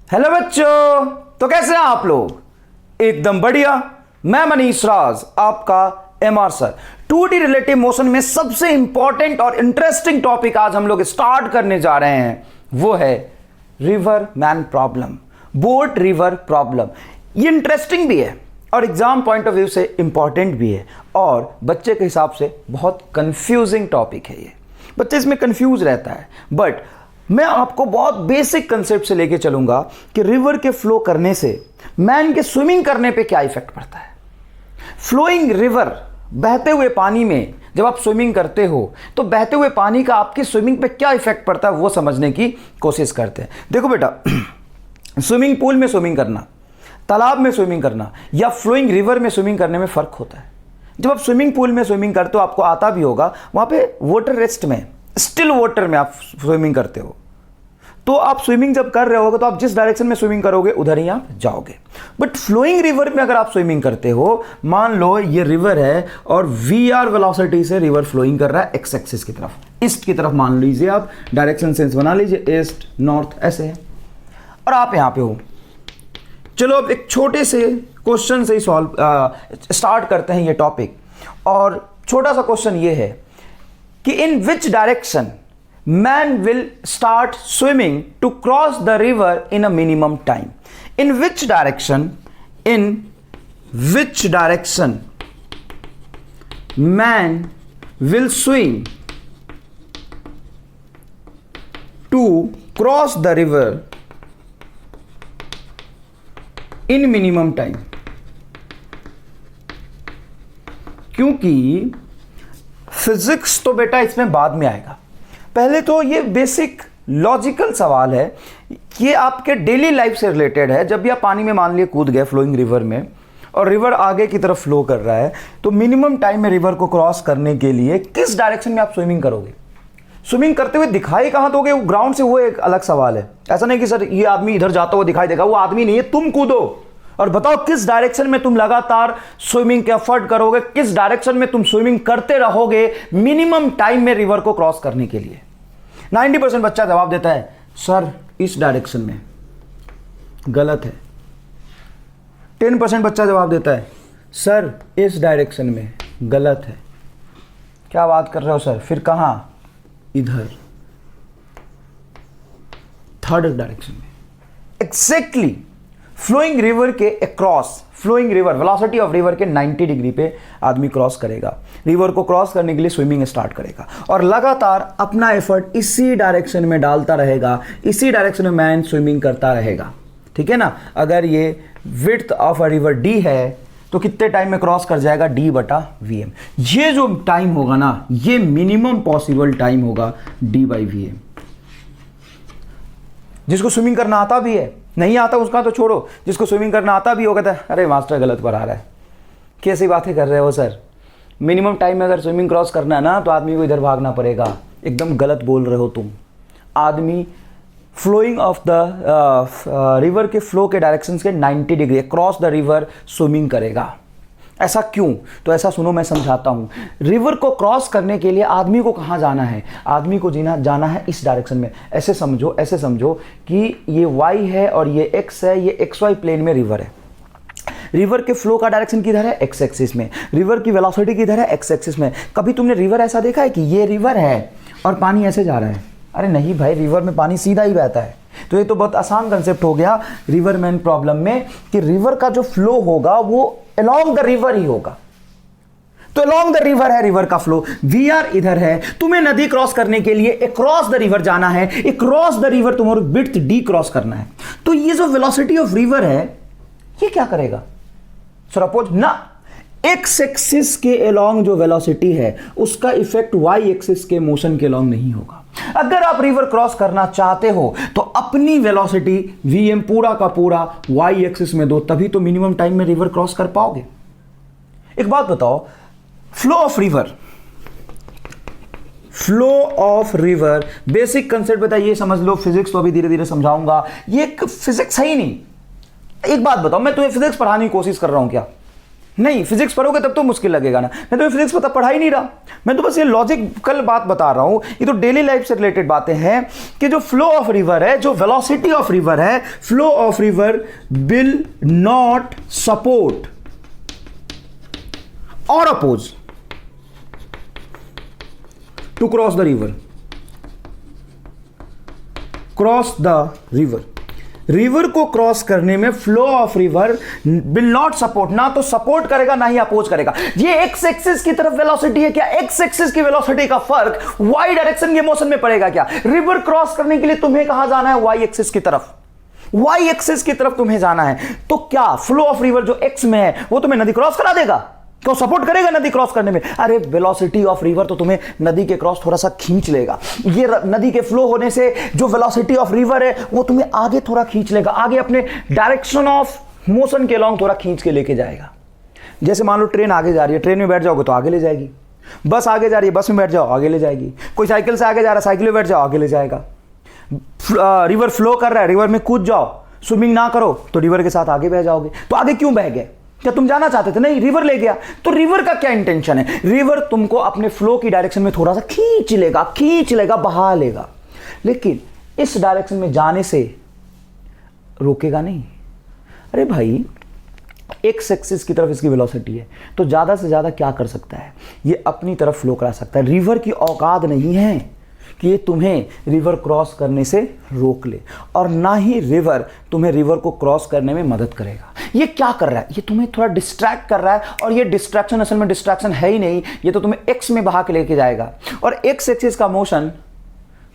Hello बच्चों, तो कैसे हैं आप लोग? एकदम बढ़िया। मैं मनीष राज, आपका MR sir. 2D relative motion में सबसे इंपॉर्टेंट और इंटरेस्टिंग टॉपिक आज हम लोग स्टार्ट करने जा रहे हैं, वो है river man problem, boat river problem. ये इंटरेस्टिंग भी है और एग्जाम पॉइंट ऑफ व्यू से इंपॉर्टेंट भी है और बच्चे के हिसाब से बहुत कंफ्यूजिंग टॉपिक है। ये बच्चे इसमें कंफ्यूज रहता है, बट मैं आपको बहुत बेसिक कंसेप्ट से लेके चलूंगा कि रिवर के फ्लो करने से मैन के स्विमिंग करने पे क्या इफेक्ट पड़ता है। फ्लोइंग रिवर, बहते हुए पानी में जब आप स्विमिंग करते हो तो बहते हुए पानी का आपकी स्विमिंग पे क्या इफेक्ट पड़ता है वो समझने की कोशिश करते हैं। देखो बेटा, स्विमिंग पूल में स्विमिंग करना, तालाब में स्विमिंग करना या फ्लोइंग रिवर में स्विमिंग करने में फ़र्क होता है। जब आप स्विमिंग पूल में स्विमिंग करते हो, आपको आता भी होगा, वहाँ पे वाटर रेस्ट में, स्टिल वाटर में आप स्विमिंग करते हो, तो आप स्विमिंग जब कर रहे होगे तो आप जिस डायरेक्शन में स्विमिंग करोगे उधर ही आप जाओगे। बट फ्लोइंग रिवर में अगर आप स्विमिंग करते हो, मान लो ये रिवर है और वी आर वेलोसिटी से रिवर फ्लोइंग कर रहा है एक्स एक्सिस की तरफ, ईस्ट की तरफ मान लीजिए, आप डायरेक्शन सेंस बना लीजिए, ईस्ट नॉर्थ ऐसे है, और आप यहाँ पे हो। चलो अब एक छोटे से क्वेश्चन से ही स्टार्ट करते हैं ये टॉपिक। और छोटा सा क्वेश्चन ये है कि in which direction man will start swimming to cross the river in a minimum time. In which direction man will swim to cross the river in minimum time. क्योंकि फिजिक्स तो बेटा इसमें बाद में आएगा, पहले तो ये बेसिक लॉजिकल सवाल है, ये आपके डेली लाइफ से रिलेटेड है। जब भी आप पानी में मान लिए कूद गए फ्लोइंग रिवर में और रिवर आगे की तरफ फ्लो कर रहा है, तो मिनिमम टाइम में रिवर को क्रॉस करने के लिए किस डायरेक्शन में आप स्विमिंग करोगे, स्विमिंग करते हुए दिखाई कहां दोगे ग्राउंड से, वो एक अलग सवाल है। ऐसा नहीं कि सर ये आदमी इधर जाता हुआ दिखाई देगा, वो आदमी नहीं है, तुम कूदो और बताओ किस डायरेक्शन में तुम लगातार स्विमिंग के एफर्ट करोगे, किस डायरेक्शन में तुम स्विमिंग करते रहोगे मिनिमम टाइम में रिवर को क्रॉस करने के लिए। 90% बच्चा जवाब देता है सर इस डायरेक्शन में, गलत है। 10% बच्चा जवाब देता है सर इस डायरेक्शन में, गलत है। क्या बात कर रहे हो सर, फिर कहां? इधर, थर्ड डायरेक्शन में। एग्जैक्टली फ्लोइंग रिवर के across, flowing river velocity of river के 90 डिग्री पे आदमी क्रॉस करेगा, रिवर को क्रॉस करने के लिए स्विमिंग स्टार्ट करेगा और लगातार अपना एफर्ट इसी डायरेक्शन में डालता रहेगा, इसी डायरेक्शन में मैन स्विमिंग करता रहेगा। ठीक है ना। अगर ये width of a river D है तो कितने टाइम में क्रॉस कर जाएगा? d/vm। ये जो टाइम होगा ना, ये मिनिमम पॉसिबल टाइम होगा d/vm। जिसको स्विमिंग करना आता भी है, नहीं आता उसका तो छोड़ो, जिसको स्विमिंग करना आता भी होगा तो अरे मास्टर गलत पढ़ा रहा है, कैसी बातें कर रहे हो सर, मिनिमम टाइम में अगर स्विमिंग क्रॉस करना है ना तो आदमी को इधर भागना पड़ेगा, एकदम गलत बोल रहे हो तुम। आदमी फ्लोइंग ऑफ द रिवर के फ्लो के डायरेक्शंस के 90 degree cross the river swimming करेगा। ऐसा क्यों? तो ऐसा सुनो, मैं समझाता हूँ। रिवर को क्रॉस करने के लिए आदमी को कहाँ जाना है? आदमी को जाना है इस डायरेक्शन में। ऐसे समझो कि ये y है और ये x है, ये xy प्लेन में रिवर है। रिवर के फ्लो का डायरेक्शन किधर है? x एक्सिस में। रिवर की वेलोसिटी किधर है? x एक्सिस में। कभी तुमने रिवर ऐसा देखा है कि ये रिवर है और पानी ऐसे जा रहा है? अरे नहीं भाई, रिवर में पानी सीधा ही बहता है। तो ये तो बहुत आसान कंसेप्ट हो गया रिवर मैन प्रॉब्लम में कि रिवर का जो फ्लो होगा वो अलोंग द रिवर ही होगा। तो अलोंग द रिवर है रिवर का फ्लो, वी आर इधर है, तुम्हें नदी क्रॉस करने के लिए अक्रॉस द रिवर जाना है, अक्रॉस द रिवर तुम्हारे विड्थ डी क्रॉस करना है। तो ये जो वेलोसिटी ऑफ रिवर है ये क्या करेगा? सपोज ना एक्स एक्सिस के अलोंग जो वेलोसिटी है उसका इफेक्ट वाई एक्सिस के मोशन के अलोंग नहीं होगा। अगर आप रिवर क्रॉस करना चाहते हो तो अपनी वेलोसिटी vm पूरा का पूरा y एक्सिस में दो, तभी तो मिनिमम टाइम में रिवर क्रॉस कर पाओगे। एक बात बताओ, flow of river basic concept बताइए, समझ लो। फिजिक्स तो अभी धीरे धीरे समझाऊंगा, ये फिजिक्स है ही नहीं। एक बात बताओ, मैं तुम्हें फिजिक्स पढ़ाने की कोशिश कर रहा हूं क्या? नहीं, फिजिक्स पढ़ोगे तब तो मुश्किल लगेगा ना। मैं तो फिजिक्स पढ़ा ही नहीं रहा, मैं तो बस ये लॉजिकल बात बता रहा हूं। ये तो डेली लाइफ से रिलेटेड बातें हैं कि जो फ्लो ऑफ रिवर है, जो वेलोसिटी ऑफ रिवर है, flow of river will not support और oppose to cross the river. Cross the river, river को क्रॉस करने में flow of river will not support, ना तो सपोर्ट करेगा ना ही अपोज करेगा। ये एक्स एक्सिस की तरफ वेलोसिटी है क्या? एक्स एक्सिस की वेलोसिटी का फर्क वाई डायरेक्शन के मोशन में पड़ेगा क्या? रिवर क्रॉस करने के लिए तुम्हें कहां जाना है? वाई एक्सिस की तरफ, वाई एक्सिस की तरफ तुम्हें जाना है। तो क्या फ्लो ऑफ रिवर जो एक्स में है वो तुम्हें नदी क्रॉस करा देगा? तो सपोर्ट करेगा नदी क्रॉस करने में? अरे वेलोसिटी ऑफ रिवर तो तुम्हें नदी के क्रॉस थोड़ा सा खींच लेगा। ये नदी के फ्लो होने से जो वेलोसिटी ऑफ रिवर है वो तुम्हें आगे थोड़ा खींच लेगा, आगे अपने डायरेक्शन ऑफ मोशन के लॉन्ग थोड़ा खींच के लेके जाएगा। जैसे मान लो ट्रेन आगे जा रही है, ट्रेन में बैठ जाओगे तो आगे ले जाएगी। बस आगे जा रही है, बस में बैठ जाओ आगे ले जाएगी। कोई साइकिल से आगे जा रहा है, साइकिल में बैठ जाओ आगे ले जाएगा। रिवर फ्लो कर रहा है, रिवर में कूद जाओ, स्विमिंग ना करो तो रिवर के साथ आगे बह जाओगे। तो आगे क्यों बह गए? क्या तुम जाना चाहते थे? नहीं, रिवर ले गया। तो रिवर का क्या इंटेंशन है? रिवर तुमको अपने फ्लो की डायरेक्शन में थोड़ा सा खींच लेगा, बहा लेगा, लेकिन इस डायरेक्शन में जाने से रोकेगा नहीं। अरे भाई, एक्स एक्सिस की तरफ इसकी वेलोसिटी है, तो ज्यादा से ज्यादा क्या कर सकता है? ये अपनी तरफ फ्लो करा सकता है। रिवर की औकात नहीं है कि ये तुम्हें रिवर क्रॉस करने से रोक ले, और ना ही रिवर तुम्हें रिवर को क्रॉस करने में मदद करेगा। ये क्या कर रहा है? ये तुम्हें थोड़ा डिस्ट्रैक्ट कर रहा है, और ये डिस्ट्रैक्शन असल में डिस्ट्रैक्शन है ही नहीं, ये तो तुम्हें एक्स में बहा के लेके जाएगा। और एक्स एक्सिस का मोशन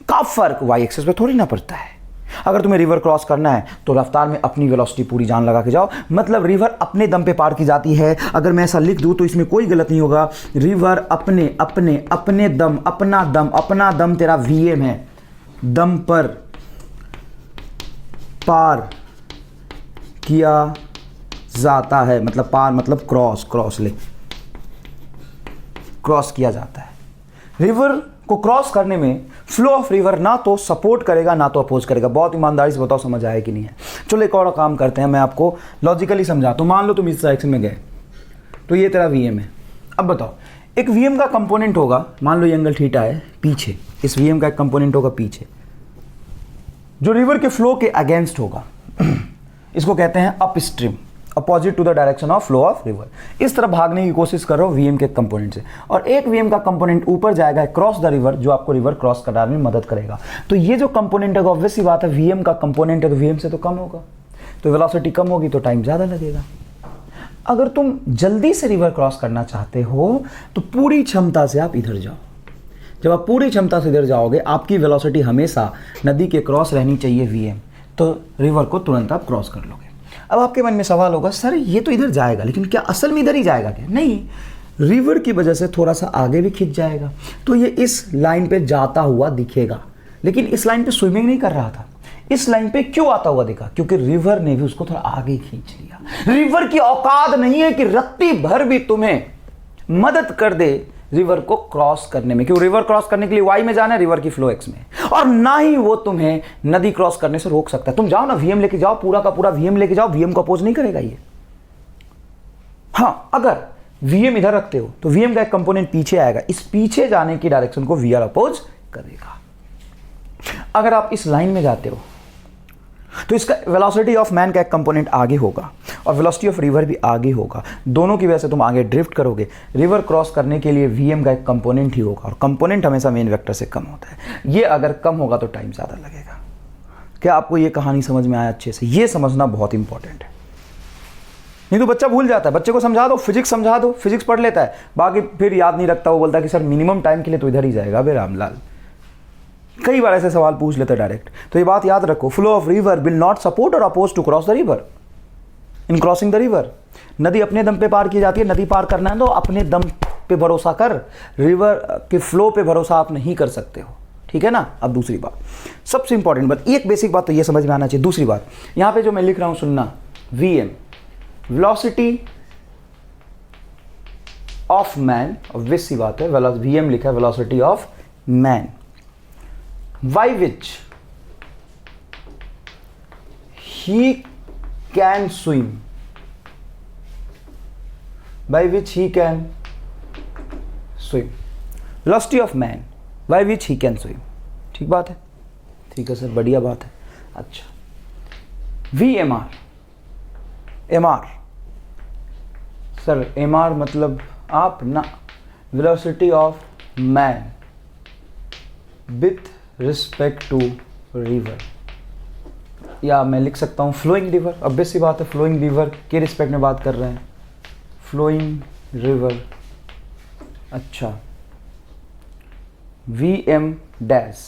का फर्क वाई एक्सिस पे थोड़ी ना पड़ता है। अगर तुम्हें रिवर क्रॉस करना है तो रफ्तार में अपनी वेलोसिटी पूरी जान लगा के जाओ। मतलब रिवर अपने दम पे पार की जाती है। अगर मैं ऐसा लिख दूं तो इसमें कोई गलत नहीं होगा। रिवर अपने अपने अपने दम, अपना दम तेरा वीएम है, दम पर पार किया जाता है। मतलब पार मतलब क्रॉस ले, क्रॉस किया जाता है। रिवर को क्रॉस करने में फ्लो ऑफ रिवर ना तो सपोर्ट करेगा ना तो अपोज करेगा। बहुत ईमानदारी से बताओ समझ आया कि नहीं है? चलो एक और काम करते हैं, मैं आपको लॉजिकली समझाता हूं। मान लो तुम इस डायरेक्शन में गए तो ये तेरा वीएम है। अब बताओ, एक वीएम का कंपोनेंट होगा, मान लो ये एंगल थीटा है पीछे, इस वीएम का एक कंपोनेंट होगा पीछे जो रिवर के फ्लो के अगेंस्ट होगा। इसको कहते हैं upstream, opposite to the direction of flow of river. इस तरफ भागने की कोशिश कर रहे हो वीएम के कंपोनेंट से, और एक वीएम का कंपोनेंट ऊपर जाएगा क्रॉस द रिवर, जो आपको रिवर क्रॉस कराने में मदद करेगा। तो ये जो कंपोनेंट है, ऑब्वियस सी बात है, वीएम का कंपोनेंट है तो वीएम से तो कम होगा, तो वेलोसिटी कम होगी तो टाइम ज़्यादा लगेगा। अगर तुम जल्दी से रिवर क्रॉस करना चाहते हो तो पूरी क्षमता से आप इधर जाओ। जब आप पूरी क्षमता से इधर जाओगे, आपकी वेलोसिटी हमेशा नदी के क्रॉस रहनी चाहिए वीएम, तो रिवर को तुरंत आप क्रॉस कर लोगे। अब आपके मन में सवाल होगा, सर ये तो इधर जाएगा, लेकिन क्या असल में इधर ही जाएगा क्या? नहीं, रिवर की वजह से थोड़ा सा आगे भी खिंच जाएगा, तो ये इस लाइन पे जाता हुआ दिखेगा, लेकिन इस लाइन पे स्विमिंग नहीं कर रहा था। इस लाइन पे क्यों आता हुआ दिखा? क्योंकि रिवर ने भी उसको थोड़ा आगे खींच लिया। रिवर की औकात नहीं है कि रत्ती भर भी तुम्हें मदद कर दे रिवर को क्रॉस करने में, क्योंकि रिवर क्रॉस करने के लिए वाई में जाना है, रिवर की फ्लो एक्स में, और ना ही वो तुम्हें नदी क्रॉस करने से रोक सकता है। तुम जाओ ना, वीएम लेके जाओ, पूरा का पूरा वीएम लेके जाओ, वीएम को अपोज नहीं करेगा ये। हाँ, अगर वीएम इधर रखते हो तो वीएम का एक कंपोनेंट पीछे आएगा, इस पीछे जाने की डायरेक्शन को वीआर अपोज करेगा। अगर आप इस लाइन में जाते हो तो इसका वेलोसिटी ऑफ मैन का एक कंपोनेंट आगे होगा और वेलोसिटी ऑफ रिवर भी आगे होगा। दोनों की वजह से तुम आगे ड्रिफ्ट करोगे। रिवर क्रॉस करने के लिए वीएम का एक कंपोनेंट ही होगा, और कंपोनेंट हमेशा मेन वेक्टर से कम होता है। ये अगर कम होगा तो टाइम ज़्यादा लगेगा। क्या आपको ये कहानी समझ में आया अच्छे से? ये समझना बहुत इंपॉर्टेंट है, नहीं तो बच्चा भूल जाता है। बच्चे को समझा दो, फिजिक्स समझा दो, फिजिक्स पढ़ लेता है, बाकी फिर याद नहीं रखता। वो बोलता है कि सर मिनिमम टाइम के लिए तो इधर ही जाएगा। अबे रामलाल, कई बार ऐसे सवाल पूछ लेते डायरेक्ट। तो ये बात याद रखो, flow of river will not support और oppose to cross the river in crossing the river. नदी अपने दम पे पार की जाती है, नदी पार करना है तो अपने दम पे भरोसा कर, रिवर के फ्लो पे भरोसा आप नहीं कर सकते हो, ठीक है ना। अब दूसरी बात, सबसे इंपॉर्टेंट बात, एक बेसिक बात तो ये समझ में आना चाहिए। दूसरी बात, यहां पे जो मैं लिख रहा हूं सुनना, VM velocity of man, obvious सी बात है, वीएम लिखा है velocity of man, by which he can swim by which he can swim. Velocity of man by which he can swim. ठीक बात है, ठीक है सर, बढ़िया बात है। अच्छा, M R sir, M R मतलब आप ना, velocity of man with respect to river, या मैं लिख सकता हूँ फ्लोइंग रिवर। ऑब्वियस सी बात है, फ्लोइंग रिवर के रिस्पेक्ट में बात कर रहे हैं, फ्लोइंग रिवर। अच्छा, वी एम डैश,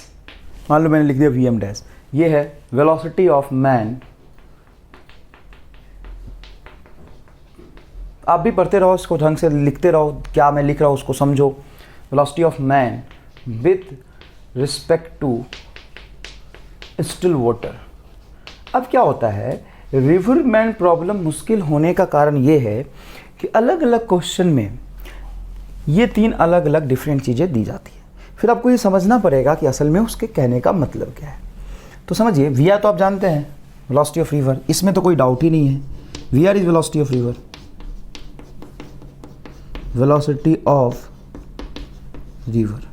मान लो मैंने लिख दिया वी एम डैश, ये है वेलोसिटी ऑफ मैन। आप भी पढ़ते रहो इसको, ढंग से लिखते रहो, क्या मैं लिख रहा हूँ उसको समझो। Velocity of man with respect to still water. अब क्या होता है, रिवर मैन प्रॉब्लम मुश्किल होने का कारण ये है कि अलग अलग क्वेश्चन में ये 3 अलग अलग डिफरेंट चीज़ें दी जाती है। फिर आपको ये समझना पड़ेगा कि असल में उसके कहने का मतलब क्या है। तो समझिए, वी आर तो आप जानते हैं वेलोसिटी ऑफ रिवर, इसमें तो कोई डाउट ही नहीं है। V R is velocity of river, velocity of river,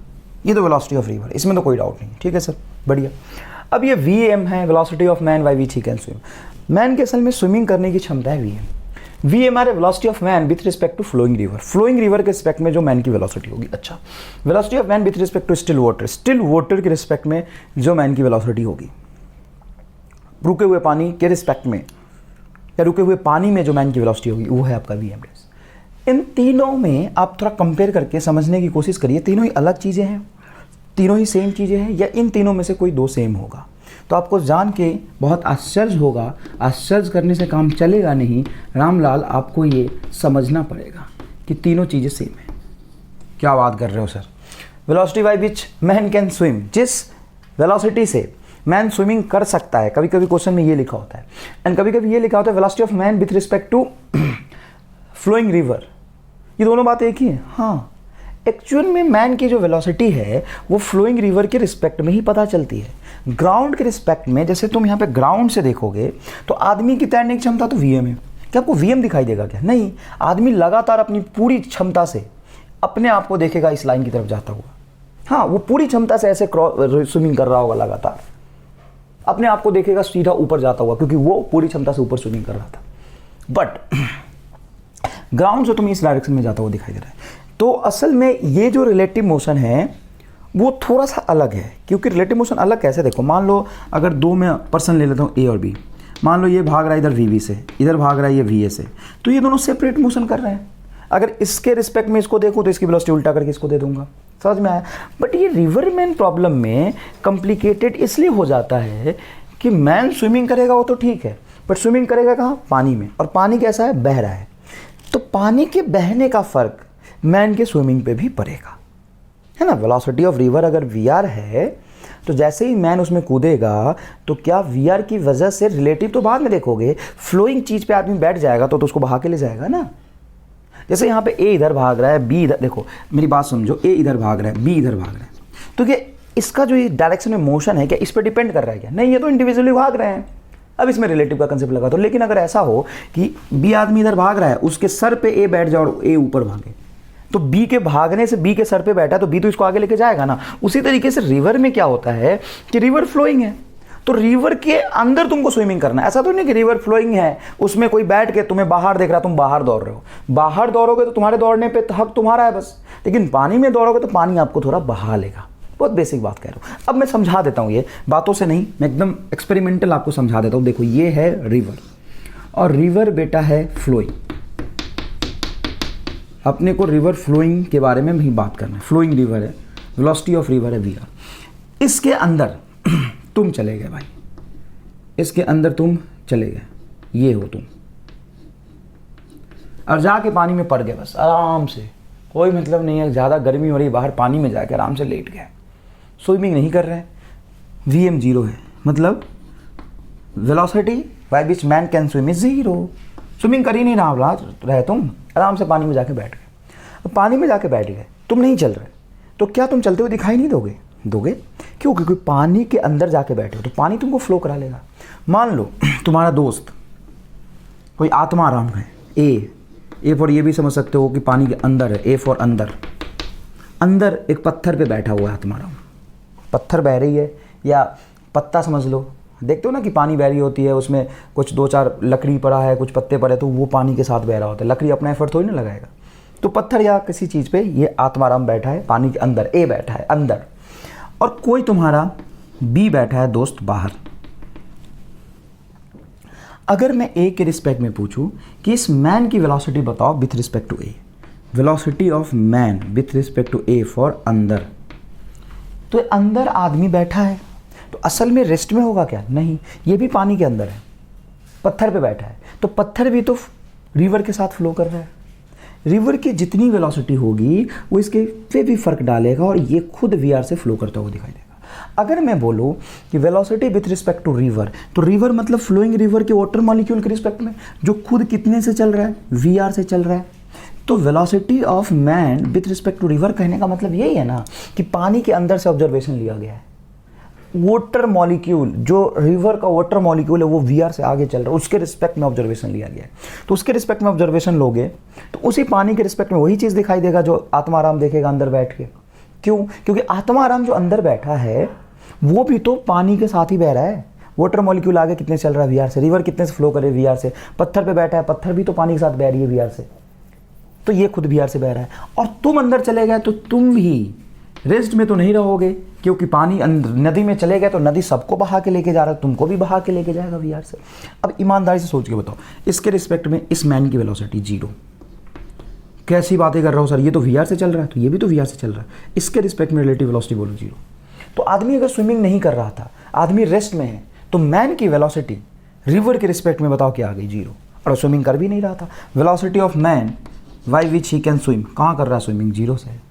ये तो वेलोसिटी ऑफ रिवर, इसमें तो कोई डाउट नहीं। ठीक है सर, बढ़िया। अब ये वी एम है, velocity of man by which he can swim. Man के असल में स्विमिंग करने की क्षमता है V M. V M R है velocity of man with respect to flowing river, flowing river के रिस्पेक्ट में जो मैन की वेलोसिटी होगी। अच्छा, velocity of man with respect to still water, still water के रिस्पेक्ट में जो मैन की वेलोसिटी होगी, रुके हुए पानी के रिस्पेक्ट में या रुके हुए पानी में जो मैन की वेलोसिटी होगी, वो है आपका वी एम डैश। इन तीनों में आप थोड़ा कंपेयर करके समझने की कोशिश करिए, तीनों ही अलग चीज़ें हैं, तीनों ही सेम चीज़ें हैं, या इन तीनों में से कोई 2 सेम होगा। तो आपको जान के बहुत आश्चर्य होगा, आश्चर्य करने से काम चलेगा नहीं रामलाल, आपको ये समझना पड़ेगा कि तीनों चीज़ें सेम है। क्या बात कर रहे हो sir? Velocity by which man can swim, जिस वेलोसिटी से मैन स्विमिंग कर सकता है, कभी कभी क्वेश्चन में ये लिखा होता है, एंड कभी कभी ये लिखा होता है velocity of man with respect to flowing river. ये दोनों बातें एक ही हैं। हाँ, एक्चुअल में मैन की जो वेलोसिटी है वो फ्लोइंग रिवर के रिस्पेक्ट में ही पता चलती है। ग्राउंड के रिस्पेक्ट में, जैसे तुम यहाँ पे ग्राउंड से देखोगे तो आदमी की तैरने की क्षमता तो वीएम है। क्या आपको वीएम दिखाई देगा क्या? नहीं, आदमी लगातार अपनी पूरी क्षमता से अपने आप को देखेगा इस लाइन की तरफ जाता हुआ। हाँ, वो पूरी क्षमता से ऐसे स्विमिंग कर रहा होगा, लगातार अपने आप को देखेगा सीधा ऊपर जाता हुआ, क्योंकि वो पूरी क्षमता से ऊपर स्विमिंग कर रहा था। बट ग्राउंड से तुम्हें इस डायरेक्शन में जाता हुआ दिखाई दे रहा है। तो असल में ये जो रिलेटिव मोशन है वो थोड़ा सा अलग है, क्योंकि रिलेटिव मोशन अलग कैसे, देखो मान लो अगर 2 में पर्सन ले लेता हूँ ए और बी, मान लो ये भाग रहा है इधर वी से, इधर भाग रहा है ये वी से, तो ये दोनों सेपरेट मोशन कर रहे हैं। अगर इसके रिस्पेक्ट में इसको देखूँ तो इसकी वेलोसिटी उल्टा करके इसको दे दूंगा। समझ में आया? बट ये रिवर मैन प्रॉब्लम में कॉम्प्लिकेटेड इसलिए हो जाता है कि मैन स्विमिंग करेगा वो तो ठीक है, बट स्विमिंग करेगा कहाँ? पानी में, और पानी कैसा है? बह रहा है। तो पानी के बहने का फर्क मैन के स्विमिंग पे भी पड़ेगा, है ना। वेलोसिटी ऑफ रिवर अगर वी आर है तो जैसे ही मैन उसमें कूदेगा तो क्या वी आर की वजह से, रिलेटिव तो बाद में देखोगे, फ्लोइंग चीज़ पे आदमी बैठ जाएगा तो उसको बहा के ले जाएगा ना। जैसे यहाँ पे ए इधर भाग रहा है, बी इधर, देखो मेरी बात समझो, ए इधर भाग रहा है, बी इधर भाग रहा है, तो क्या इसका जो ये डायरेक्शन में मोशन है क्या इस पर डिपेंड कर रहा है क्या? नहीं, ये तो इंडिविजुअली भाग रहे हैं। अब इसमें रिलेटिव का कंसेप्ट लगा दो। लेकिन अगर ऐसा हो कि बी आदमी इधर भाग रहा है, उसके सर पे ए बैठ जाए और ए ऊपर भागे, तो बी के भागने से बी के सर पे बैठा तो बी तो इसको आगे लेके जाएगा ना। उसी तरीके से रिवर में क्या होता है कि रिवर फ्लोइंग है, तो रिवर के अंदर तुमको स्विमिंग करना है। ऐसा तो नहीं कि रिवर फ्लोइंग है उसमें कोई बैठ के तुम्हें बाहर देख रहा, तुम बाहर दौड़ रहे हो। बाहर दौड़ोगे तो तुम्हारे दौड़ने पे हक तुम्हारा है बस, लेकिन पानी में दौड़ोगे तो पानी आपको थोड़ा बहा लेगा। बहुत बेसिक बात कह रहा हूँ। अब मैं समझा देता हूँ, ये बातों से नहीं, मैं एकदम एक्सपेरिमेंटल आपको समझा देता हूँ। देखो ये है रिवर, और रिवर बेटा है फ्लोइंग। अपने को रिवर फ्लोइंग के बारे में ही बात करना है। फ्लोइंग रिवर है, वेलोसिटी ऑफ रिवर है वी आर। इसके अंदर तुम चले गए भाई, इसके अंदर तुम चले गए, ये हो तुम, और जाके पानी में पड़ गए बस आराम से, कोई मतलब नहीं है, ज़्यादा गर्मी हो रही बाहर, पानी में जाके आराम से लेट गए, स्विमिंग नहीं कर रहे हैं। वीएम 0 है, मतलब velocity by which man can swim is 0। Swimming कर ही नहीं रहे तुम, आराम से पानी में जाके बैठ गए। अब पानी में जाके बैठ गए, तुम नहीं चल रहे, तो क्या तुम चलते हुए दिखाई नहीं दोगे? दोगे। क्यों? क्योंकि पानी के अंदर जाके बैठे हो तो पानी तुमको फ्लो करा लेगा। मान लो तुम्हारा दोस्त कोई आत्मा आराम है, ए ए फॉर ये भी समझ सकते हो कि पानी के अंदर है, ए फॉर अंदर। अंदर एक पत्थर पे बैठा हुआ है तुम्हारा, पत्थर बह रही है या पत्ता समझ लो, देखते हो ना कि पानी बह रही होती है, उसमें कुछ 2-4 लकड़ी पड़ा है, कुछ पत्ते पड़े, तो वो पानी के साथ बह रहा होता है। लकड़ी अपना एफर्ट थोड़ी ना लगाएगा। तो पत्थर या किसी चीज़ पे ये आत्माराम बैठा है पानी के अंदर, ए बैठा है अंदर, और कोई तुम्हारा बी बैठा है दोस्त बाहर। अगर मैं ए के रिस्पेक्ट में पूछूं कि इस मैन की वेलोसिटी बताओ with respect to A, velocity of man with respect to A for अंदर, तो अंदर आदमी बैठा है तो असल में रेस्ट में होगा क्या? नहीं, ये भी पानी के अंदर है, पत्थर पे बैठा है, तो पत्थर भी तो रिवर के साथ फ्लो कर रहा है। रिवर की जितनी वेलोसिटी होगी वो इसके पे भी फर्क डालेगा और ये खुद वी आर से फ्लो करता हुआ दिखाई देगा। अगर मैं बोलूँ कि velocity with respect to river, तो रिवर मतलब फ्लोइंग रिवर के वाटर मॉलिक्यूल के रिस्पेक्ट में, जो खुद कितने से चल रहा है? वी आर से चल रहा है। तो velocity of man with respect to river कहने का मतलब यही है ना कि पानी के अंदर से ऑब्जर्वेशन लिया गया है। वाटर मॉलिक्यूल, जो रिवर का वाटर मॉलिक्यूल है वो वी आर से आगे चल रहा है, उसके रिस्पेक्ट में ऑब्जर्वेशन लिया गया है। तो उसके रिस्पेक्ट में ऑब्जर्वेशन लोगे तो उसी पानी के रिस्पेक्ट में वही चीज़ दिखाई देगा जो आत्माराम देखेगा अंदर बैठ के। क्यों? क्योंकि आत्माराम जो अंदर बैठा है वो भी तो पानी के साथ ही बह रहा है। वाटर मॉलिक्यूल आगे कितने चल रहा है? वी आर से। रिवर कितने से फ्लो करे? वी आर से। पत्थर पे बैठा है, पत्थर भी तो पानी के साथ बह रही है वी आर से, तो ये खुद वी आर से बह रहा है। और तुम अंदर चले गए तो तुम भी रेस्ट में तो नहीं रहोगे, क्योंकि पानी नदी में चले गए तो नदी सबको बहा के लेके जा रहा है, तुमको भी बहा के लेके जाएगा वी आर से। अब ईमानदारी से सोच के बताओ, इसके रिस्पेक्ट में इस मैन की वेलोसिटी 0। कैसी बातें कर रहा हो सर, ये तो वी आर से चल रहा है, तो ये भी तो वी आर से चल रहा है, इसके रिस्पेक्ट में रिलेटिव वेलोसिटी बोलो 0। तो आदमी अगर स्विमिंग नहीं कर रहा था, आदमी रेस्ट में है, तो मैन की वेलोसिटी रिवर के रिस्पेक्ट में बताओ क्या आ गई? 0। और स्विमिंग कर भी नहीं रहा था। Velocity of man by which he can swim, कहाँ कर रहा है स्विमिंग? 0 से है।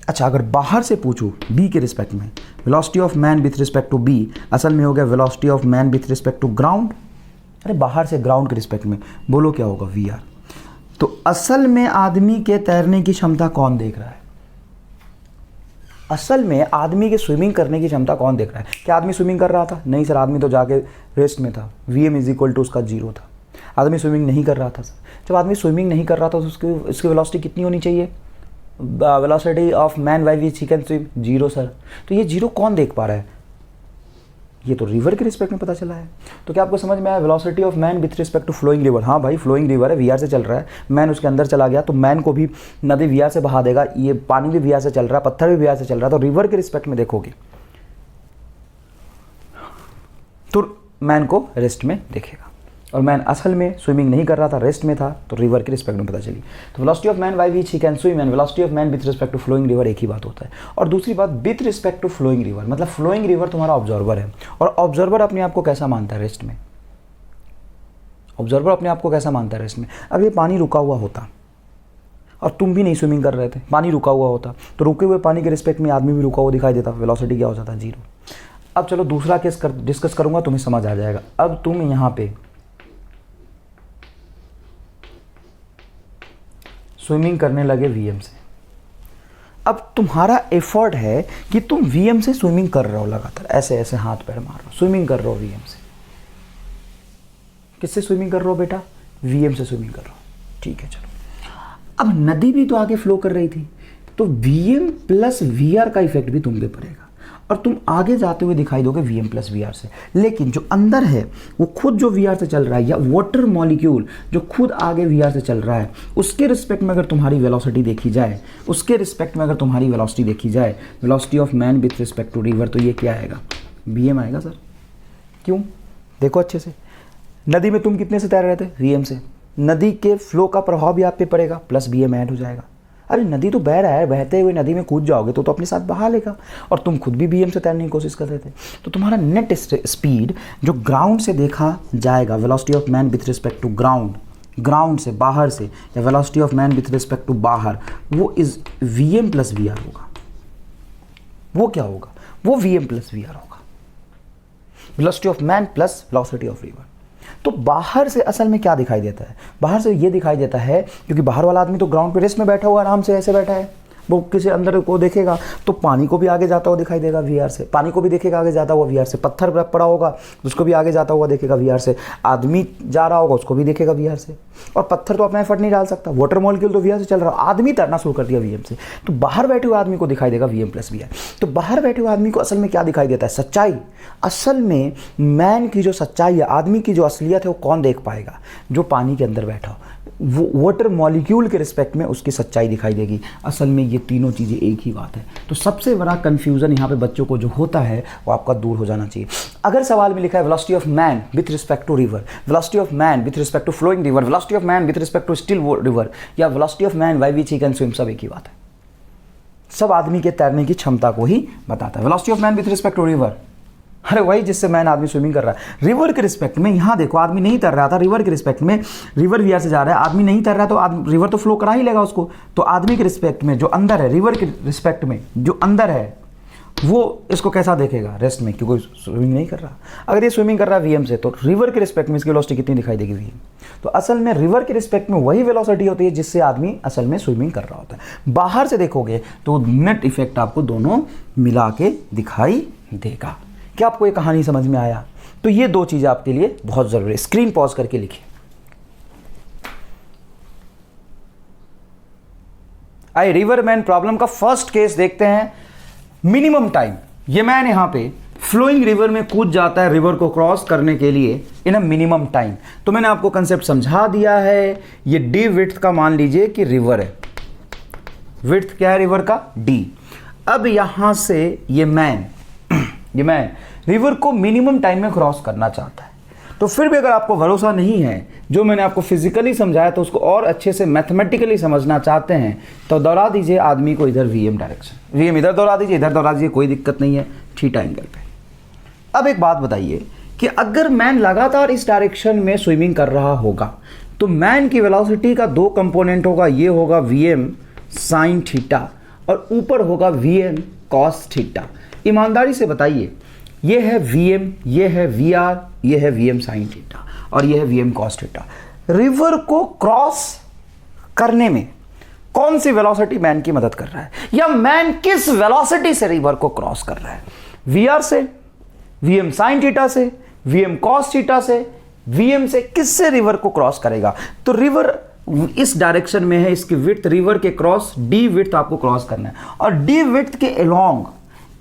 अच्छा, अगर बाहर से पूछूं बी के रिस्पेक्ट में, velocity of man with respect to B असल में हो गया velocity of man with respect to ground. अरे बाहर से ग्राउंड के रिस्पेक्ट में बोलो क्या होगा? V R. तो असल में आदमी के तैरने की क्षमता कौन देख रहा है? असल में आदमी के स्विमिंग करने की क्षमता कौन देख रहा है? क्या आदमी स्विमिंग कर रहा था? नहीं सर, आदमी तो जाके रेस्ट में था। V M is equal to उसका 0 था। आदमी स्विमिंग नहीं कर रहा था सर। जब आदमी स्विमिंग नहीं कर रहा था तो उसकी वेलोसिटी कितनी होनी चाहिए? Velocity of man by which he can swim 0 sir. तो ये 0 कौन देख पा रहा है? ये तो रिवर के रिस्पेक्ट में पता चला है। तो क्या आपको समझ में आया? Velocity of man with respect to flowing river. हाँ भाई, फ्लोइंग रिवर है, वी आर से चल रहा है, मैन उसके अंदर चला गया तो मैन को भी नदी वी आर से बहा देगा। ये पानी भी वी आर से चल रहा है, पत्थर भी वी आर से चल रहा है, तो रिवर के रिस्पेक्ट में देखोगे तो मैन को रेस्ट में देखेगा। और मैन असल में स्विमिंग नहीं कर रहा था, रेस्ट में था, तो रिवर के रिस्पेक्ट में पता चली। तो velocity of man by which he can swim and velocity of man with respect to flowing river एक ही बात होता है। और दूसरी बात, with respect to flowing river मतलब फ्लोइंग रिवर तुम्हारा ऑब्जर्वर है, और ऑब्जर्वर अपने आप को कैसा मानता है? रेस्ट में। ऑब्जर्वर अपने आप को कैसा मानता है? रेस्ट में। अब ये पानी रुका हुआ होता और तुम भी नहीं स्विमिंग कर रहे थे, पानी रुका हुआ होता, तो रुके हुए पानी के रिस्पेक्ट में आदमी भी रुका हुआ दिखाई देता, वेलोसिटी क्या हो जाता? 0। अब चलो दूसरा केस डिस्कस करूंगा, तुम्हें समझ आ जाएगा। अब तुम यहाँ पे स्विमिंग करने लगे वीएम से। अब तुम्हारा एफर्ट है कि तुम वीएम से स्विमिंग कर रहे हो, लगातार ऐसे ऐसे हाथ पैर मार रहे हो, स्विमिंग कर रहे हो वीएम से। किससे स्विमिंग कर रहे हो बेटा? वीएम से स्विमिंग कर रहे हो। ठीक है, चलो। अब नदी भी तो आगे फ्लो कर रही थी, तो वीएम प्लस वीआर का इफेक्ट भी तुम पे पड़ेगा और तुम आगे जाते हुए दिखाई दोगे वीएम प्लस वीआर से। लेकिन जो अंदर है वो खुद जो वीआर से चल रहा है, या वाटर मॉलिक्यूल जो खुद आगे वीआर से चल रहा है, उसके रिस्पेक्ट में अगर तुम्हारी वेलोसिटी देखी जाए, उसके रिस्पेक्ट में अगर तुम्हारी वेलोसिटी देखी जाए, velocity of man with respect to river, तो ये क्या आएगा? वीएम आएगा सर। क्यों? देखो अच्छे से, नदी में तुम कितने से तैर रहे थे? वीएम से। नदी के फ्लो का प्रभाव भी आप पे पड़ेगा, प्लस वीएम ऐड हो जाएगा। अरे नदी तो बह रहा है, बहते हुए नदी में कूद जाओगे तो अपने साथ बहा लेगा, और तुम खुद भी बीएम से तैरने की कोशिश कर रहे थे, तो तुम्हारा नेट स्पीड जो ग्राउंड से देखा जाएगा, velocity of man with respect to ground, ground से बाहर से, या velocity of man with respect to बाहर, वो इज वीएम प्लस वीआर होगा। वो क्या होगा? वो वीएम प्लस वीआर होगा, velocity of man plus velocity of river. तो बाहर से असल में क्या दिखाई देता है? बाहर से ये दिखाई देता है, क्योंकि बाहर वाला आदमी तो ग्राउंड पे रेस्ट में बैठा हुआ, आराम से ऐसे बैठा है, वो किसी अंदर को देखेगा तो पानी को भी आगे जाता हुआ दिखाई देगा वीआर से, पानी को भी देखेगा आगे जाता हुआ वीआर से, पत्थर पड़ा होगा उसको भी आगे जाता हुआ देखेगा वीआर से, आदमी जा रहा होगा उसको भी देखेगा वीआर से। और पत्थर तो अपना एफर्ट नहीं डाल सकता, वाटर मॉलिक्यूल तो वीआर से चल रहा है, आदमी तैरना शुरू कर दिया वीएम से, तो बाहर बैठे हुए आदमी को दिखाई देगा वीएम प्लस वीआर। तो बाहर बैठे हुए आदमी को असल में क्या दिखाई देता है? सच्चाई। असल में मैन की जो सच्चाई है, आदमी की जो असलियत है, वो कौन देख पाएगा? जो पानी के अंदर बैठा हो, वो वाटर मॉलिक्यूल के रिस्पेक्ट में उसकी सच्चाई दिखाई देगी। असल में ये तीनों चीज़ें एक ही बात है। तो सबसे बड़ा कन्फ्यूज़न यहाँ पे बच्चों को जो होता है वो आपका दूर हो जाना चाहिए। अगर सवाल में लिखा है velocity of man with respect to river, velocity of man with respect to flowing river, velocity of man with respect to still river, या velocity of man by which he can swim, सब एक ही बात है। सब आदमी के तैरने की क्षमता को ही बताता है। Velocity of man with respect to river, अरे वही जिससे मैन आदमी स्विमिंग कर रहा है। रिवर के रिस्पेक्ट में यहाँ देखो आदमी नहीं तैर रहा था, रिवर के रिस्पेक्ट में रिवर वीआर से जा रहा है, आदमी नहीं तैर रहा तो रिवर तो फ्लो करा ही लेगा उसको। तो आदमी के रिस्पेक्ट में जो अंदर है, रिवर के रिस्पेक्ट में जो अंदर है, वो इसको कैसा देखेगा? रेस्ट में, क्योंकि स्विमिंग नहीं कर रहा। अगर ये स्विमिंग कर रहा है वीएम से, तो रिवर के रिस्पेक्ट में इसकी वेलोसिटी कितनी दिखाई देगी? वीएम। तो असल में रिवर के रिस्पेक्ट में वही वेलोसिटी होती है जिससे आदमी असल में स्विमिंग कर रहा होता है। बाहर से देखोगे तो नेट इफेक्ट आपको दोनों मिला के दिखाई देगा। क्या आपको ये कहानी समझ में आया? तो ये दो चीज़ें आपके लिए बहुत ज़रूरी है। स्क्रीन पॉज करके लिखिए। आइए रिवर मैन प्रॉब्लम का फर्स्ट केस देखते हैं। मिनिमम टाइम, ये मैन यहां पे फ्लोइंग रिवर में कूद जाता है रिवर को क्रॉस करने के लिए इन अ मिनिमम टाइम। तो मैंने आपको कंसेप्ट समझा दिया है। ये डी विड्थ का मान लीजिए कि रिवर है, विड्थ क्या है रिवर का? डी। अब यहां से ये मैन रिवर को मिनिमम टाइम में क्रॉस करना चाहता है। तो फिर भी अगर आपको भरोसा नहीं है जो मैंने आपको फिजिकली समझाया, तो उसको और अच्छे से मैथमेटिकली समझना चाहते हैं तो दौड़ा दीजिए आदमी को इधर वीएम डायरेक्शन, वीएम इधर दौड़ा दीजिए, इधर दौड़ा दीजिए, कोई दिक्कत नहीं है, थीटा एंगल पे। अब एक बात बताइए कि अगर मैन लगातार इस डायरेक्शन में स्विमिंग कर रहा होगा तो मैन की वेलोसिटी का दो कंपोनेंट होगा, ये होगा वीएम साइन थीटा और ऊपर होगा वीएम कॉस थीटा। ईमानदारी से बताइए, ये है वीएम, ये है वीआर, ये है वीएम साइन थीटा और ये है वीएम कॉस थीटा। रिवर को क्रॉस करने में कौन सी वेलोसिटी मैन की मदद कर रहा है, या मैन किस वेलोसिटी से रिवर को क्रॉस कर रहा है? वीआर से, वीएम साइन थीटा से, वीएम कॉस थीटा से, वीएम से, किससे रिवर को क्रॉस करेगा? तो रिवर इस डायरेक्शन में है, इसकी विड्थ रिवर के क्रॉस डी विड्थ आपको क्रॉस करना है और डी विड्थ के अलोंग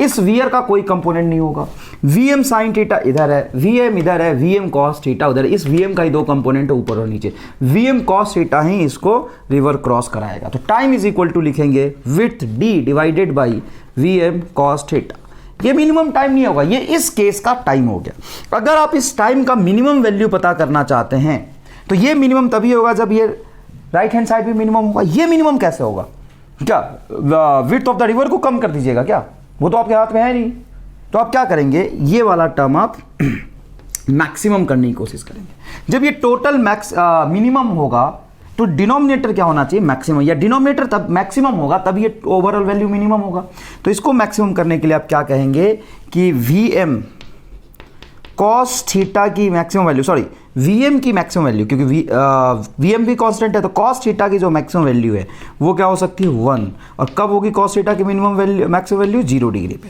इस वीआर का कोई कंपोनेंट नहीं होगा। वीएम साइन थीटा इधर है, वीएम इधर है, वीएम कॉस थीटा उधर है। इस वीएम का ही दो कंपोनेंट है, ऊपर और नीचे। वीएम कॉस थीटा ही इसको रिवर क्रॉस कराएगा। तो टाइम इज इक्वल टू लिखेंगे width D divided by VM cos theta. ये मिनिमम टाइम नहीं होगा, ये इस केस का टाइम हो गया। अगर आप इस टाइम का मिनिमम वैल्यू पता करना चाहते हैं तो ये मिनिमम तभी होगा जब ये राइट हैंड साइड भी मिनिमम होगा। ये मिनिमम कैसे होगा? क्या विड्थ ऑफ द रिवर को कम कर दीजिएगा क्या? वो तो आपके हाथ में है नहीं। तो आप क्या करेंगे, ये वाला टर्म आप मैक्सिमम करने की कोशिश करेंगे। जब ये टोटल मिनिमम होगा तो डिनोमिनेटर क्या होना चाहिए? मैक्सिमम, या डिनोमिनेटर तब मैक्सिमम होगा तब ये ओवरऑल वैल्यू मिनिमम होगा। तो इसको मैक्सिमम करने के लिए आप क्या कहेंगे कि वीएम कॉस थीटा की मैक्सिमम वैल्यू, सॉरी वीएम की मैक्सिमम वैल्यू, क्योंकि वीएम भी कांस्टेंट है तो कॉस थीटा की जो मैक्सिमम वैल्यू है वो क्या हो सकती है? 1। और कब होगी कॉस थीटा की minimum value, maximum value? 0 degree पे।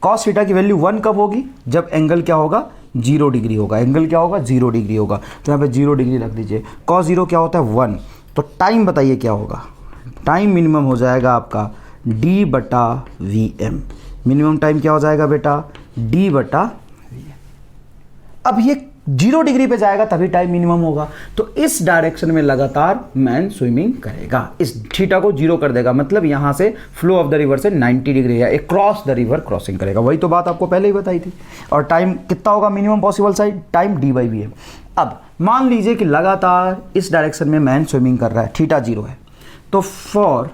कॉस थीटा की वैल्यू 1 कब होगी? जब एंगल क्या होगा? 0 डिग्री होगा। एंगल क्या होगा? 0 डिग्री होगा। तो यहाँ पे 0 डिग्री रख दीजिए। कॉस 0 क्या होता है? 1। तो टाइम बताइए क्या होगा? टाइम मिनिमम हो जाएगा आपका d बटा वी एम। मिनिमम टाइम क्या हो जाएगा बेटा? d बटा वी एम। अब ये 0 डिग्री पे जाएगा तभी टाइम मिनिमम होगा। तो इस डायरेक्शन में लगातार मैन स्विमिंग करेगा, इस थीटा को 0 कर देगा, मतलब यहां से फ्लो ऑफ द रिवर से 90 डिग्री है, क्रॉस द रिवर क्रॉसिंग करेगा। वही तो बात आपको पहले ही बताई थी। और टाइम कितना होगा minimum possible side? Time D by V M. अब मान लीजिए कि लगातार इस डायरेक्शन में मैन स्विमिंग कर रहा है, थीटा 0 है, तो for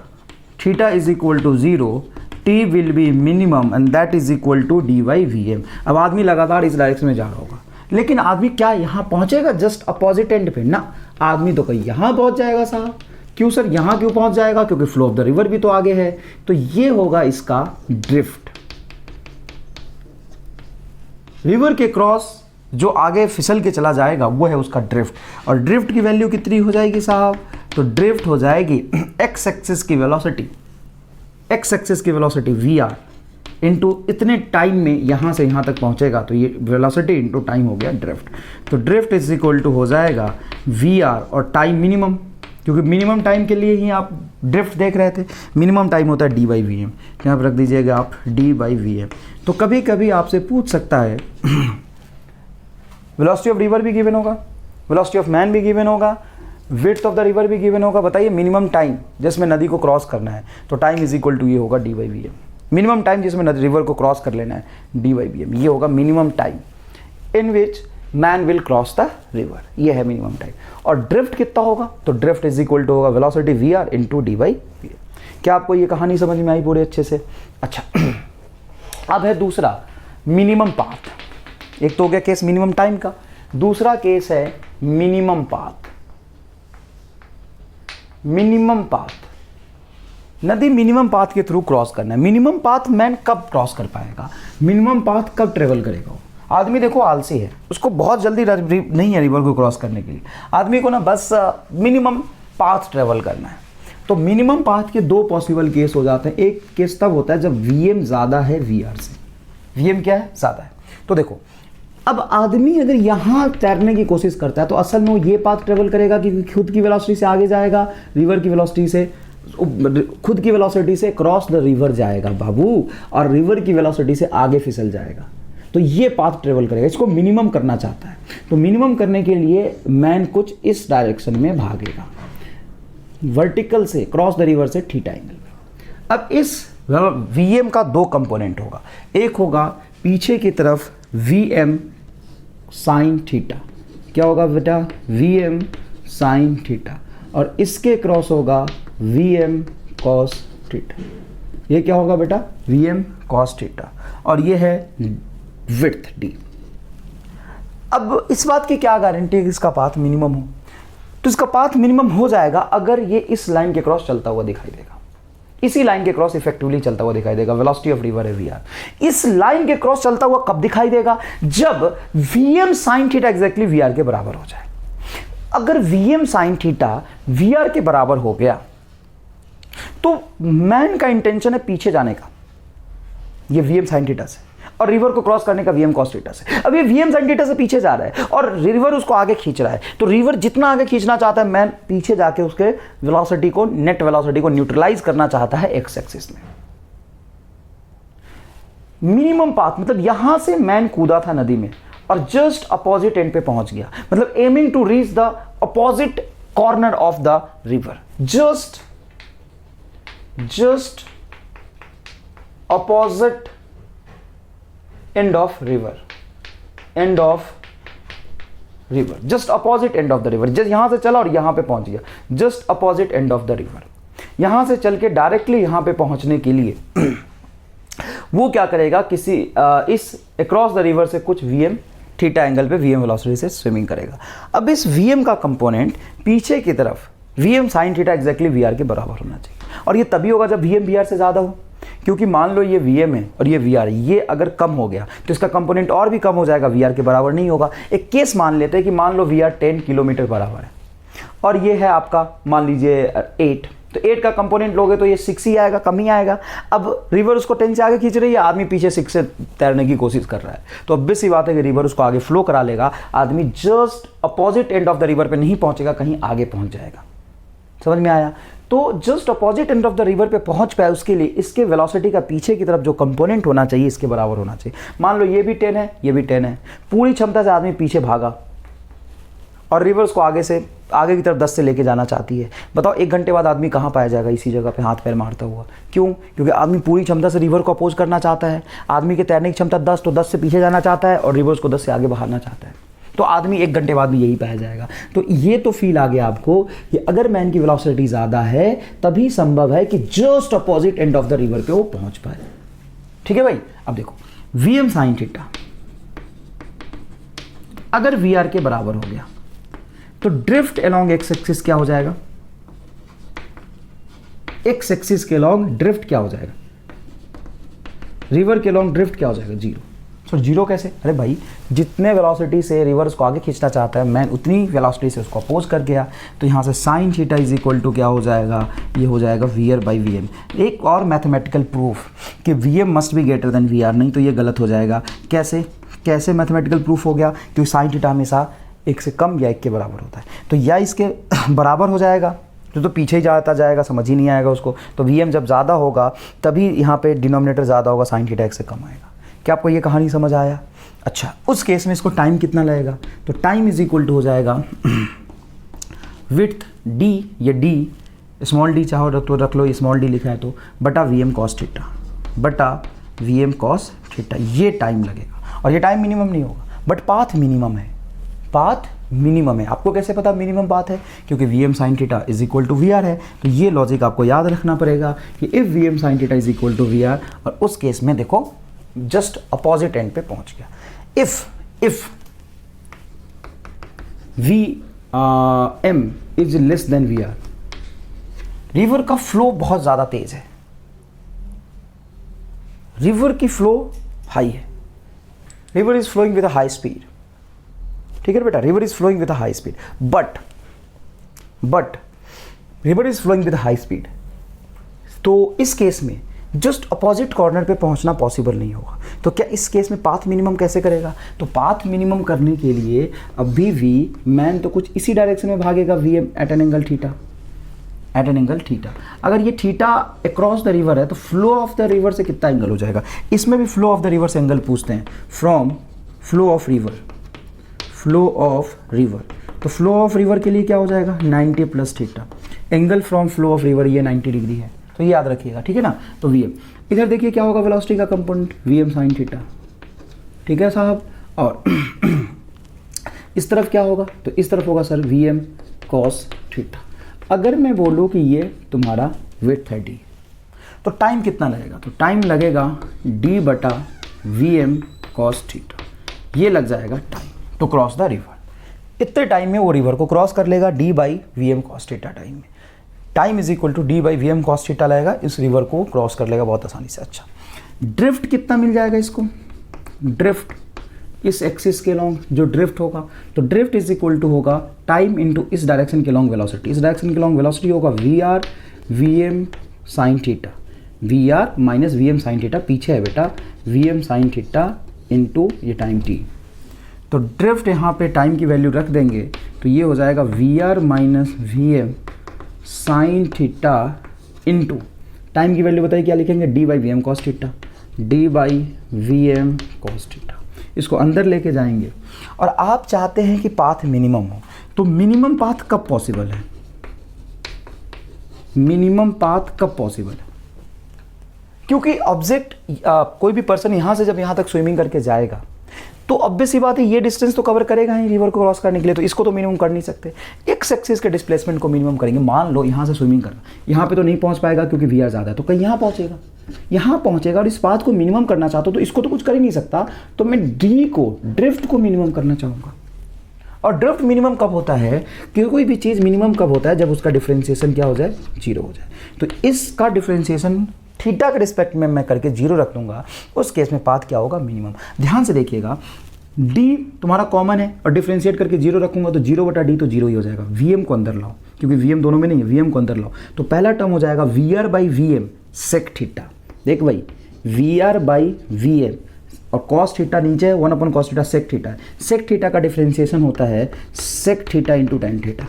theta is equal to 0 T will be minimum and that is equal to D by V M. अब आदमी लगातार इस डायरेक्शन में जा रहा होगा, लेकिन आदमी क्या यहां पहुंचेगा जस्ट अपोजिट एंड पे? ना, आदमी तो कहीं यहां पहुंच जाएगा साहब। क्यों सर, यहां क्यों पहुंच जाएगा? क्योंकि फ्लो ऑफ द रिवर भी तो आगे है। तो ये होगा इसका ड्रिफ्ट। रिवर के क्रॉस जो आगे फिसल के चला जाएगा वो है उसका ड्रिफ्ट। और ड्रिफ्ट की वैल्यू कितनी हो जाएगी साहब? तो ड्रिफ्ट हो जाएगी एक्स एक्सिस की वेलोसिटी एक्स एक्सिस की वेलोसिटी वी आर इंटू इतने टाइम में यहाँ से यहाँ तक पहुँचेगा, तो ये वेलोसिटी इंटू टाइम हो गया ड्रिफ्ट। तो ड्रिफ्ट इज इक्वल टू हो जाएगा वी आर और टाइम मिनिमम, क्योंकि मिनिमम टाइम के लिए ही आप ड्रिफ्ट देख रहे थे। मिनिमम टाइम होता है डी बाई वी एम, यहाँ पर रख दीजिएगा आप डी बाई वी एम। तो कभी कभी आपसे पूछ सकता है वेलोसिटी ऑफ रिवर भी गिवन होगा, वेलोसिटी ऑफ मैन भी गिवन होगा, विड्थ ऑफ द रिवर भी गिवन होगा। बताइए मिनिमम टाइम जिसमें नदी को क्रॉस करना है, तो टाइम इज इक्वल टू ये होगा D by V M. Minimum time जिसमें नदी रिवर को क्रॉस कर लेना है, डी बाई वी एम, ये होगा minimum time in which man will cross the river, ये है मिनिमम टाइम। और ड्रिफ्ट कितना होगा, तो ड्रिफ्ट इज इक्वल टू होगा velocity V R into D by V M. क्या आपको ये कहानी समझ में आई पूरे अच्छे से? अच्छा अब है दूसरा मिनिमम पाथ। एक तो हो गया केस मिनिमम टाइम का, दूसरा केस है मिनिमम पाथ। मिनिमम पाथ, नदी मिनिमम पाथ के थ्रू क्रॉस करना है। मिनिमम पाथ मैन कब क्रॉस कर पाएगा, मिनिमम पाथ कब ट्रेवल करेगा? आदमी देखो आलसी है, उसको बहुत जल्दी नहीं है रिवर को क्रॉस करने के लिए। आदमी को ना बस मिनिमम पाथ ट्रेवल करना है। तो मिनिमम पाथ के दो पॉसिबल केस हो जाते हैं। एक केस तब होता है जब वीएम ज़्यादा है वीआर से। वीएम क्या है? ज़्यादा है। तो देखो अब आदमी अगर यहाँ तैरने की कोशिश करता है तो असल में वो ये पाथ ट्रेवल करेगा कि खुद की वेलोसिटी से आगे जाएगा, रिवर की वेलोसिटी से, खुद की वेलोसिटी से क्रॉस द रिवर जाएगा बाबू, और रिवर की वेलोसिटी से आगे फिसल जाएगा। तो ये पाथ ट्रेवल करेगा, इसको मिनिमम करना चाहता है। तो मिनिमम करने के लिए मैन कुछ इस डायरेक्शन में भागेगा, वर्टिकल से क्रॉस द रिवर से थीटा एंगल में। अब इस वीएम का दो कंपोनेंट होगा, एक होगा पीछे की तरफ वीएम साइन थीटा। क्या होगा बेटा? वीएम साइन थीटा, और इसके क्रॉस होगा वीएम कॉस थीटा। ये क्या होगा बेटा? वीएम कॉस थीटा, और ये है विड्थ डी। अब इस बात की क्या गारंटी है कि इसका पाथ मिनिमम हो? तो इसका पाथ मिनिमम हो जाएगा अगर ये इस लाइन के क्रॉस चलता हुआ दिखाई देगा, इसी लाइन के क्रॉस इफेक्टिवली चलता हुआ दिखाई देगा। वेलोसिटी ऑफ रिवर है वी आर। इस लाइन के क्रॉस चलता हुआ कब दिखाई देगा? जब V M sine theta exactly V R के बराबर हो जाए। अगर V M sine theta V R के बराबर हो गया तो मैन का इंटेंशन है पीछे जाने का, ये वीएम साइन थीटा से, और रिवर को क्रॉस करने का वीएम कॉस थीटा से। अब ये वीएम साइन थीटा से पीछे जा रहा है और रिवर उसको आगे खींच रहा है। तो रिवर जितना आगे खींचना चाहता है, मैन पीछे जाके उसके वेलोसिटी को, नेट वेलोसिटी को न्यूट्रलाइज करना चाहता है एक्स एक्सिस में। मिनिमम पाथ मतलब यहां से मैन कूदा था नदी में और जस्ट अपोजिट एंड पे पहुंच गया, मतलब aiming to reach the opposite corner of the river, just opposite end of river, end of river, just opposite end of the river. Just यहां से चला और यहां पे पहुंच गया, just opposite end of the river. यहां से चल के डायरेक्टली यहां पे पहुंचने के लिए वो क्या करेगा, किसी इस अक्रॉस द रिवर से कुछ वीएम थीटा एंगल पे वीएम वेलोसिटी से स्विमिंग करेगा। अब इस वीएम का कंपोनेंट पीछे की तरफ VM sine theta exactly VR के बराबर होना चाहिए, और ये तभी होगा जब वीएम वीआर से ज्यादा हो। क्योंकि मान लो ये वीएम है और ये वीआर, ये अगर कम हो गया तो इसका कंपोनेंट और भी कम हो जाएगा, वीआर के बराबर नहीं होगा। एक केस मान लेते हैं कि मान लो वीआर 10 किलोमीटर बराबर है और ये है आपका मान लीजिए 8, तो 8 का कंपोनेंट लोगे तो ये 6 ही आएगा, कम ही आएगा। अब रिवर उसको 10 से आगे खींच रही है, आदमी पीछे 6 से तैरने की कोशिश कर रहा है, तो अब सी बात है कि रिवर उसको आगे फ्लो करा लेगा। आदमी just opposite end of the river पे नहीं पहुंचेगा, कहीं आगे पहुंच जाएगा। समझ में आया? तो just opposite end of the river पे पहुंच पाए उसके लिए इसके वेलोसिटी का पीछे की तरफ जो कंपोनेंट होना चाहिए इसके बराबर होना चाहिए। मान लो ये भी 10 है, ये भी 10 है, पूरी क्षमता से आदमी पीछे भागा और रिवर उसको आगे की तरफ 10 से लेके जाना चाहती है। बताओ 1 घंटे बाद आदमी कहाँ पाया जाएगा? इसी जगह पे हाथ पैर मारता हुआ। क्यों? क्योंकि आदमी पूरी क्षमता से रिवर को अपोज करना चाहता है। आदमी की तैरने की क्षमता 10, तो 10 से पीछे जाना चाहता है और रिवर उसको 10 से आगे बहाना चाहता है, तो आदमी 1 घंटे बाद भी यही पाया जाएगा। तो ये तो फील आ गया आपको कि अगर मैन की वेलोसिटी ज़्यादा है तभी संभव है कि just opposite end of the river पे वो पहुंच पाए। ठीक है भाई? अब देखो वीएम साइन थीटा अगर वीआर के बराबर हो गया तो ड्रिफ्ट अलोंग एक्स एक्सिस क्या हो जाएगा? एक्स एक्सिस के अलोंग ड्रिफ्ट क्या हो जाएगा? रिवर के अलोंग ड्रिफ्ट क्या हो जाएगा? 0। सर जीरो कैसे? अरे भाई जितने वेलोसिटी से रिवर्स को आगे खींचना चाहता है मैन उतनी वेलोसिटी से उसको अपोज कर गया, तो यहाँ से sine theta is equal to क्या हो जाएगा, ये हो जाएगा V R by V M. एक और मैथमेटिकल प्रूफ कि V M must be greater than V R, नहीं तो ये गलत हो जाएगा। कैसे कैसे मैथमेटिकल प्रूफ हो गया? क्योंकि साइन थीटा हमेशा एक से कम या एक के बराबर होता है, तो या इसके बराबर हो जाएगा तो पीछे ही जाता जाएगा, समझ ही नहीं आएगा उसको। तो वी एम जब ज़्यादा होगा तभी यहाँ पे डिनोमिनेटर ज़्यादा होगा, साइन थीटा एक से कम आएगा। क्या आपको ये कहानी समझ आया? अच्छा, उस केस में इसको टाइम कितना लगेगा? तो टाइम इज इक्वल टू हो जाएगा विड्थ डी, ये डी स्मॉल डी चाहो तो रख लो, स्मॉल डी लिखा है तो, बटा वी एम कॉस थीटा, बटा वी एम कॉस थीटा। ये टाइम लगेगा और ये टाइम मिनिमम नहीं होगा बट पाथ मिनिमम है, पाथ मिनिमम है। आपको कैसे पता मिनिमम पाथ है? क्योंकि V M sine theta is equal to V R है। तो ये लॉजिक आपको याद रखना पड़ेगा कि if V M sine theta is equal to V R, और उस केस में देखो जस्ट अपोजिट एंड पे पहुंच गया। If V M is less than V R, river का फ्लो बहुत ज़्यादा तेज है, रिवर की फ्लो हाई है, river is flowing with a high speed, ठीक है बेटा, river is flowing with a high speed, but river is flowing with a high speed. तो इस केस में जस्ट अपोजिट कॉर्नर पे पहुंचना पॉसिबल नहीं होगा। तो क्या इस केस में पाथ मिनिमम कैसे करेगा? तो पाथ मिनिमम करने के लिए अभी वी मैन तो कुछ इसी डायरेक्शन में भागेगा, V M at an angle theta, at an angle theta. अगर ये थीटा अक्रॉस द रिवर है तो फ्लो ऑफ द रिवर से कितना एंगल हो जाएगा? इसमें भी फ्लो ऑफ द रिवर से एंगल पूछते हैं, from flow of river, flow of river. तो फ्लो ऑफ रिवर के लिए क्या हो जाएगा? 90 plus theta. Angle from flow of river ये 90 डिग्री है, तो ये याद रखिएगा, ठीक है ना। तो वी एम इधर देखिए क्या होगा, वेलोसिटी का component V M sine theta, ठीक है साहब। और इस तरफ क्या होगा? तो इस तरफ होगा sir V M cos theta. अगर मैं बोलूँ कि ये तुम्हारा विड्थ है डी, तो टाइम कितना लगेगा? तो टाइम लगेगा डी बटा वी एम कॉस थीटा, ये लग जाएगा time to cross the river. इतने टाइम में वो रिवर को क्रॉस कर लेगा, D by V M cos theta time में। Time is equal to D by V M cos theta लगेगा, इस रिवर को क्रॉस कर लेगा बहुत आसानी से। अच्छा, ड्रिफ्ट कितना मिल जाएगा इसको? ड्रिफ्ट इस एक्सिस के लॉन्ग जो ड्रिफ्ट होगा, तो ड्रिफ्ट इज इक्वल टू होगा टाइम इनटू इस डायरेक्शन के लॉन्ग वेलोसिटी। इस डायरेक्शन के लॉन्ग वेलोसिटी होगा V R V M sine theta, V R minus V M sine theta, पीछे है बेटा V M sine theta into ये टाइम टी। तो ड्रिफ्ट यहाँ पे टाइम की वैल्यू रख देंगे तो ये हो जाएगा V R minus V M sine theta into time की वैल्यू बताइए क्या लिखेंगे? D by V M cos theta, D by V M cos theta. इसको अंदर लेके जाएंगे और आप चाहते हैं कि पाथ मिनिमम हो, तो मिनिमम पाथ कब पॉसिबल है? मिनिमम पाथ कब पॉसिबल है? क्योंकि ऑब्जेक्ट कोई भी पर्सन यहाँ से जब यहाँ तक स्विमिंग करके जाएगा तो ऑब्वियस सी बात है ये डिस्टेंस तो कवर करेगा ही रिवर को क्रॉस करने के लिए, तो इसको तो मिनिमम कर नहीं सकते। एक्स एक्सिस के डिस्प्लेसमेंट को मिनिमम करेंगे। मान लो यहाँ से स्विमिंग करना, यहाँ पे तो नहीं पहुँच पाएगा क्योंकि वी आर ज़्यादा है, तो कहीं यहाँ पहुँचेगा, यहाँ पहुँचेगा और इस पाथ को मिनिमम करना चाहता हूँ तो इसको तो कुछ कर ही नहीं सकता, तो मैं डी को ड्रिफ्ट को मिनिमम करना चाहूँगा। और ड्रिफ्ट मिनिमम कब होता है? कि कोई भी चीज़ मिनिमम कब होता है? जब उसका डिफ्रेंशिएशन क्या हो जाए? जीरो हो जाए। तो इसका डिफ्रेंशिएशन थीटा के रिस्पेक्ट में मैं करके जीरो रख दूंगा, उस केस में पाथ क्या होगा? मिनिमम। ध्यान से देखिएगा, डी तुम्हारा कॉमन है और डिफ्रेंशिएट करके जीरो रखूंगा तो जीरो बटा डी तो जीरो ही हो जाएगा। वी एम को अंदर लाओ, क्योंकि वी एम दोनों में नहीं है, वी एम को अंदर लाओ तो पहला टर्म हो जाएगा V R by V M sec theta. देख भाई, V R by V M और कॉस थीटा नीचे है, 1 अपन कॉस थीटा सेक थीटा है। सेक थीटा का डिफ्रेंशिएशन होता है sec theta into tan theta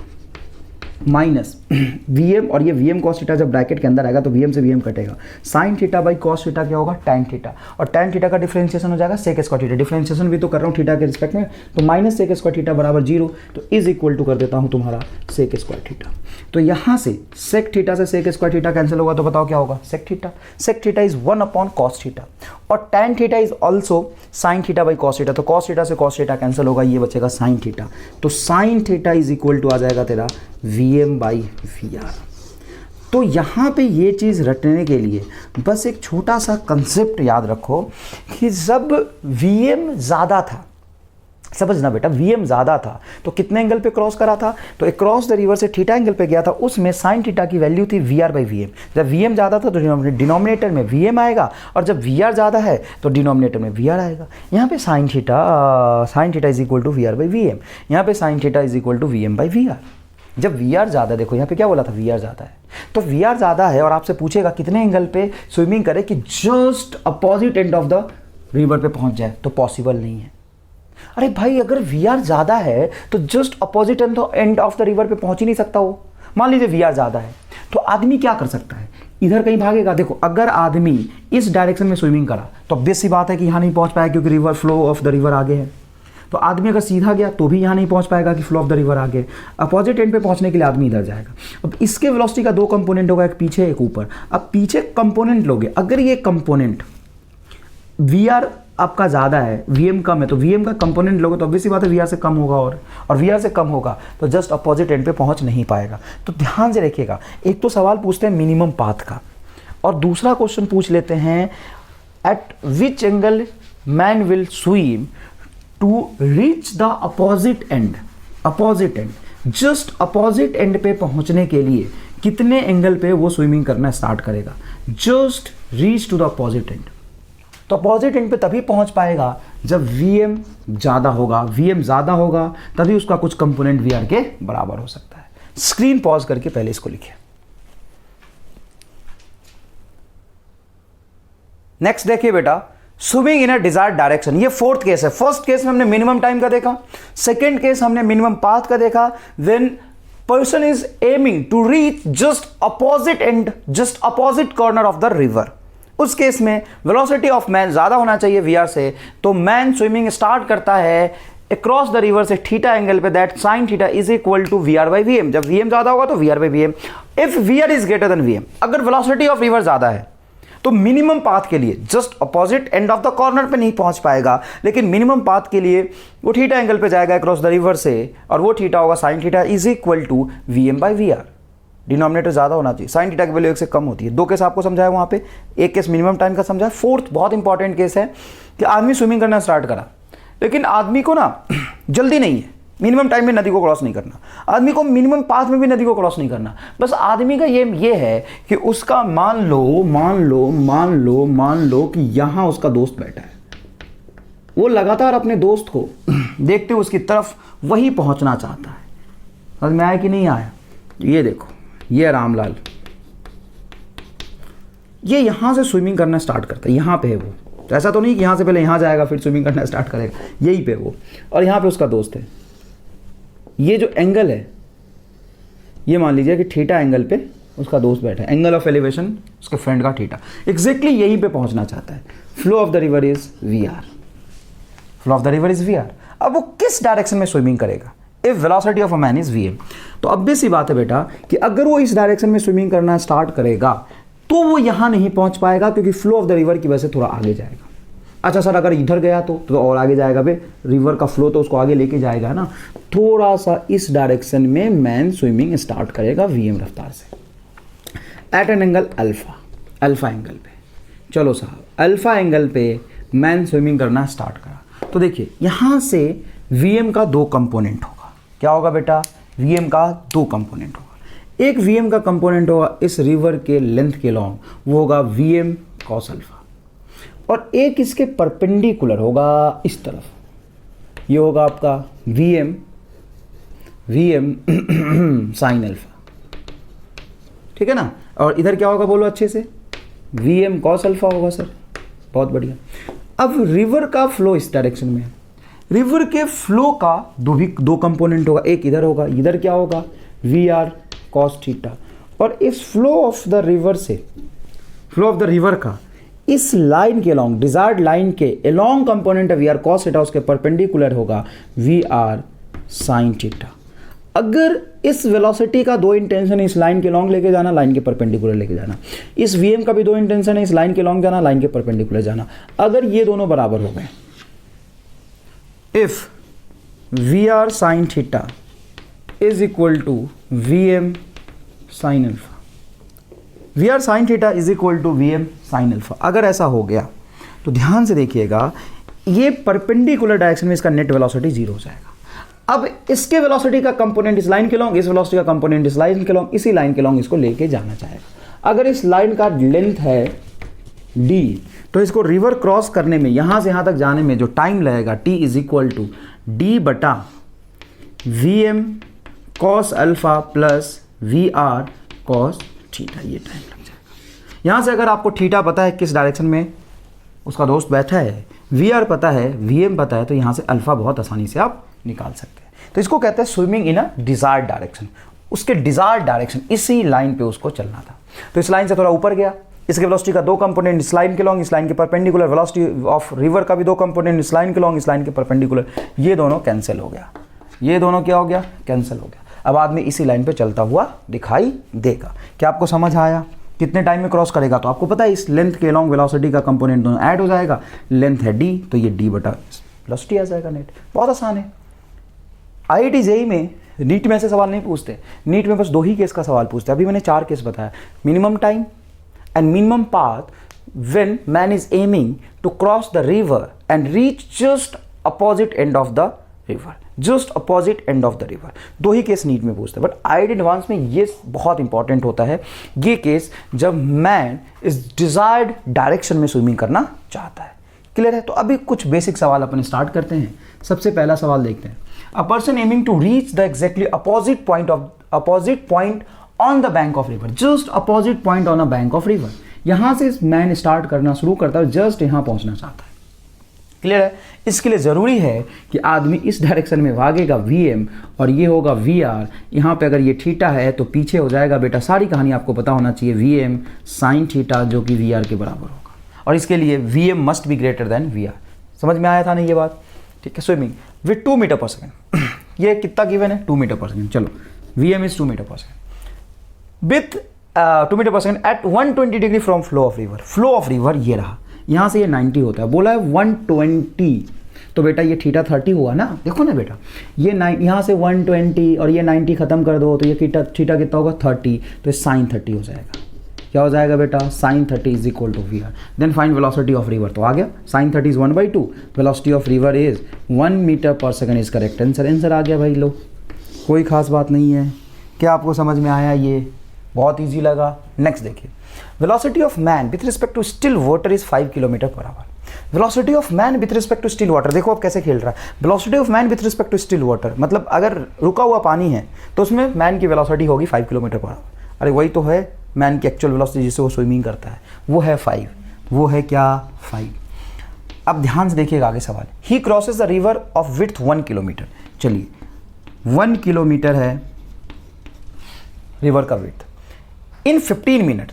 minus V M, और ये वी एम कॉस थीटा जब ब्रैकेट के अंदर आएगा तो वी एम से वी एम कटेगा। Sine theta by cos theta क्या होगा? टैन थीटा, और टैन थीटा का डिफ्रेंशिएशन हो जाएगा सेक स्क्वायर थीटा। डिफ्रेंशिएशन भी तो कर रहा हूँ थीटा के रिस्पेक्ट में, तो माइनस सेक स्क्वायर थीटा बराबर जीरो, तो इज इक्वल टू कर देता हूँ तुम्हारा सेक स्क्वायर थीटा। तो यहाँ से सेक थीटा से सेक स्क्वायर थीटा कैंसिल होगा तो बताओ क्या होगा? Sec theta. Sec theta is 1 upon cos theta, और tan theta is also sine theta by cos theta, तो कॉस थीटा से कॉस थीटा कैंसिल होगा, ये बचेगा साइन थीटा। तो sine theta is equal to आ जाएगा तेरा V M by V R. तो यहाँ पे ये चीज़ रटने के लिए बस एक छोटा सा कंसेप्ट याद रखो कि जब वी एम ज़्यादा था समझना बेटा, वीएम ज़्यादा था तो कितने एंगल पे क्रॉस करा था, तो अक्रॉस द रिवर से थीटा एंगल पे गया था, उसमें साइन थीटा की वैल्यू थी वीआर बाई वीएम। जब वीएम ज़्यादा था तो डिनोमिनेटर में वीएम आएगा, और जब वीआर ज़्यादा है तो डिनोमिनेटर में वीआर आएगा। यहाँ पे sine theta is equal to VR by VM, यहाँ पे sine theta is equal to VM by VR. जब वीआर ज़्यादा, देखो यहाँ पे क्या बोला था, वीआर ज़्यादा है, तो वीआर ज़्यादा है और आपसे पूछेगा कितने एंगल पे स्विमिंग करे कि just opposite end of the river पे पहुँच जाए, तो पॉसिबल नहीं है। अरे भाई, अगर वीआर ज़्यादा है तो just opposite end of the river पे पहुंच ही नहीं सकता वो। मान लीजिए वीआर ज़्यादा है तो आदमी क्या कर सकता है, इधर कहीं भागेगा। देखो, अगर आदमी इस डायरेक्शन में स्विमिंग करा तो ऑब्वियस सी बात है कि यहाँ नहीं पहुंच पाएगा क्योंकि river flow of the river आगे है। तो आदमी अगर सीधा गया तो भी यहाँ नहीं पहुंच पाएगा कि फ्लो ऑफ द रिवर आगे। अपोजिट एंड पे पहुंचने के लिए आदमी इधर जाएगा। अब इसके वेलोसिटी का दो कंपोनेंट होगा, एक पीछे एक ऊपर। अब पीछे कंपोनेंट लोगे, अगर ये कंपोनेंट वीआर आपका ज़्यादा है, वीएम कम है, तो वीएम का कंपोनेंट लोगे तो ऑब्वियसली बात है वीआर से कम होगा, और वीआर से कम होगा तो जस्ट अपोजिट एंड पे पहुंच नहीं पाएगा। तो ध्यान से रखिएगा, एक तो सवाल पूछते हैं मिनिमम पाथ का, और दूसरा क्वेश्चन पूछ लेते हैं at which angle man will swim to reach the opposite end. Opposite end, just opposite end पे पहुंचने के लिए कितने एंगल पे वो स्विमिंग करना स्टार्ट करेगा, just reach to the opposite end. तो अपोजिट एंड पे तभी पहुंच पाएगा जब वीएम ज़्यादा होगा। वीएम ज़्यादा होगा तभी उसका कुछ कंपोनेंट वीआर के बराबर हो सकता है। स्क्रीन पॉज करके पहले इसको लिखिए। नेक्स्ट देखिए बेटा, swimming in a desired direction, ये फोर्थ केस है। फर्स्ट केस में हमने मिनिमम टाइम का देखा, सेकेंड केस हमने मिनिमम पाथ का देखा। When person is aiming to reach just opposite end, just opposite corner of the river, उस केस में वेलोसिटी ऑफ मैन ज्यादा होना चाहिए वीआर से, तो मैन स्विमिंग स्टार्ट करता है अक्रॉस द रिवर से थीटा एंगल पे, that sine theta is equal to VR by VM. जब वीएम ज्यादा होगा तो VR by VM. If VR is greater than VM, अगर वेलोसिटी ऑफ रिवर ज्यादा है तो मिनिमम पाथ के लिए just opposite end of the corner पे नहीं पहुंच पाएगा, लेकिन मिनिमम पाथ के लिए वो थीटा एंगल पे जाएगा अक्रॉस द रिवर से, और वो थीटा होगा sine theta is equal to VM by VR. Denominator ज़्यादा होना चाहिए, साइन थीटा की वैल्यू 1 से कम होती है। दो केस आपको समझाया वहाँ पे, एक केस मिनिमम टाइम का समझाया। फोर्थ बहुत इंपॉर्टेंट केस है कि आदमी स्विमिंग करना स्टार्ट करा, लेकिन आदमी को ना जल्दी नहीं है, मिनिमम टाइम में नदी को क्रॉस नहीं करना, आदमी को मिनिमम पाथ में भी नदी को क्रॉस नहीं करना। बस आदमी का ये है कि उसका मान लो कि यहाँ उसका दोस्त बैठा है, वो लगातार अपने दोस्त को देखते हुए उसकी तरफ वही पहुँचना चाहता है। समझ में आया कि नहीं आया? ये देखो, ये रामलाल, ये यहां से स्विमिंग करना स्टार्ट करता है, यहां पे है वो। तो ऐसा तो नहीं कि यहां से पहले यहां जाएगा फिर स्विमिंग करना स्टार्ट करेगा, यही पे वो, और यहां पे उसका दोस्त है। ये जो एंगल है, ये मान लीजिए कि थीटा एंगल पे उसका दोस्त बैठा है, एंगल ऑफ एलिवेशन उसके फ्रेंड का थीटा, एग्जैक्टली यहीं पे पहुंचना चाहता है। Flow of the river is VR, flow of the river is VR. अब वो किस डायरेक्शन में स्विमिंग करेगा? If velocity of a man is VM, तो अब भी सी बात है बेटा कि अगर वो इस डायरेक्शन में स्विमिंग करना स्टार्ट करेगा तो वो यहां नहीं पहुंच पाएगा, क्योंकि फ्लो ऑफ द रिवर की वजह से थोड़ा आगे जाएगा। अच्छा सर, अगर इधर गया तो और आगे जाएगा बे, रिवर का फ्लो तो उसको आगे लेके जाएगा ना। थोड़ा सा इस डायरेक्शन में मैन स्विमिंग स्टार्ट करेगा वीएम रफ्तार से at an angle alpha, alpha angle पे। चलो साहब, अल्फा एंगल पे मैन स्विमिंग करना स्टार्ट करा, तो देखिए यहां से वीएम का दो कंपोनेंट होगा। क्या होगा बेटा? वीएम का दो कंपोनेंट होगा। एक वीएम का कंपोनेंट होगा इस रिवर के लेंथ के लॉन्ग, वो होगा वीएम कॉस अल्फा, और एक इसके परपेंडिकुलर होगा इस तरफ, ये होगा आपका वीएम साइन अल्फा, ठीक है ना। और इधर क्या होगा बोलो अच्छे से? वीएम कॉस अल्फा होगा सर, बहुत बढ़िया। अब रिवर का फ्लो इस डायरेक्शन में है, रिवर के फ्लो का दो कंपोनेंट होगा, एक इधर होगा, इधर क्या होगा? V R cos theta. और इस फ्लो ऑफ द रिवर से, फ्लो ऑफ द रिवर का इस लाइन के अलॉन्ग, डिजायर्ड लाइन के along component V R cos theta, उसके परपेंडिकुलर होगा वी आर साइन थीटा। अगर इस वेलोसिटी का दो इंटेंशन है, इस लाइन के लॉन्ग लेके जाना, लाइन के परपेंडिकुलर लेके जाना, इस वीएम का भी दो इंटेंशन है, इस लाइन के लॉन्ग जाना, लाइन के परपेंडिकुलर जाना, अगर ये दोनों बराबर हो गए, if VR sin theta is equal to VM sin alpha, VR sin theta is equal to VM sin alpha, अगर ऐसा हो गया तो ध्यान से देखिएगा, ये परपेंडिकुलर डायरेक्शन में इसका नेट वेलोसिटी 0 हो जाएगा। अब इसके वेलोसिटी का कंपोनेंट इस लाइन के लॉन्ग, इस वेलोसिटी का कंपोनेंट इस लाइन के लॉन्ग, इसी लाइन के लॉन्ग इसको लेके जाना चाहेगा। अगर इस लाइन का लेंथ है d, तो इसको रिवर क्रॉस करने में, यहां से यहां तक जाने में जो टाइम लगेगा t is equal to D बटा V M cos alpha plus V R cos theta, ये टाइम लग जाएगा। यहां से अगर आपको थीटा पता है किस डायरेक्शन में उसका दोस्त बैठा है, वी आर पता है, वी एम पता है, तो यहां से अल्फा बहुत आसानी से आप निकाल सकते हैं। तो इसको कहते हैं swimming in a desired direction. उसके डिजायर्ड डायरेक्शन इसी लाइन पे उसको चलना था, तो इस लाइन से थोड़ा ऊपर गया। इसके वेलोसिटी का दो कंपोनेंट इस लाइन के लॉन्ग, इस लाइन के परपेंडिकुलर, वेलोसिटी ऑफ रिवर का भी दो कंपोनेंट इस लाइन के लॉन्ग, इस लाइन के परपेंडिकुलर, ये दोनों कैंसिल हो गया, ये दोनों क्या हो गया, कैंसिल हो गया। अब आदमी इसी लाइन पे चलता हुआ दिखाई देगा। क्या आपको समझ आया? कितने टाइम में क्रॉस करेगा? तो आपको पता है इस लेंथ के लॉन्ग वेलोसिटी का कंपोनेंट दोनों ऐड हो जाएगा। लेंथ है d, तो ये d बटा वेलोसिटी आ जाएगा नेट। बहुत आसान है। IIT JEE में नीट में ऐसे सवाल नहीं पूछते, नीट में बस 2 ही केस का सवाल पूछते हैं। अभी मैंने 4 केस बताया, minimum time and minimum path when man is aiming to cross the river and reach just opposite end of the river, just opposite end of the river. 2 ही केस नीट में पूछते हैं, बट IIT एडवांस में ये बहुत important होता है ये केस, जब मैन इस डिजायर्ड डायरेक्शन में स्विमिंग करना चाहता है। क्लियर है? तो अभी कुछ बेसिक सवाल अपन स्टार्ट करते हैं। सबसे पहला सवाल देखते हैं। A person aiming to reach the exactly opposite point on the bank of river, just opposite point on a bank of river. यहां से मैन स्टार्ट करना शुरू करता है, जस्ट यहां पहुंचना चाहता है। क्लियर है? इसके लिए जरूरी है कि आदमी इस डायरेक्शन में भागेगा Vm और ये होगा VR। यहाँ पे अगर ये थीटा है तो पीछे हो जाएगा बेटा, सारी कहानी आपको पता होना चाहिए, Vm साइन थीटा जो कि VR के बराबर होगा, और इसके लिए Vm must be greater then VR। समझ में आया था ना ये बात? ठीक है। Swimming with 2 metre per second, ये कितना गिवन है? 2 मीटर पर सेकेंड। चलो, Vm is 2 metre per second with 2 metre per second at 120 degree from flow of river. Flow of river ये रहा, यहाँ से ये 90 होता है, बोला है 120, तो बेटा ये थीटा 30 हुआ ना। देखो ना बेटा, ये यहाँ से 120 और ये 90 खत्म कर दो, तो ये थीटा कितना होगा? 30, तो साइन 30 हो जाएगा। क्या हो जाएगा बेटा? Sine 30 is equal to VR। Then find velocity of river, तो आ गया sine 30 is 1/2, velocity of river is 1 metre per second is correct answer आ गया भाई। लो, कोई खास बात नहीं है। क्या आपको समझ में आया? ये बहुत ईजी लगा। नेक्स्ट देखिए, velocity of man with respect to still water is 5 kilometre per hour. Velocity of man with respect to still water, देखो अब कैसे खेल रहा है। Velocity of man with respect to still water, मतलब अगर रुका हुआ पानी है तो उसमें मैन की वेलोसिटी होगी 5 किलोमीटर पर आवर। अरे वही तो है मैन की एक्चुअल वेलोसिटी जिससे वो स्विमिंग करता है, वो है 5। वो है क्या? 5। अब ध्यान से देखिएगा आगे सवाल। He crosses the river of width 1 kilometre. चलिए, 1 किलोमीटर है रिवर का width in 15 minute,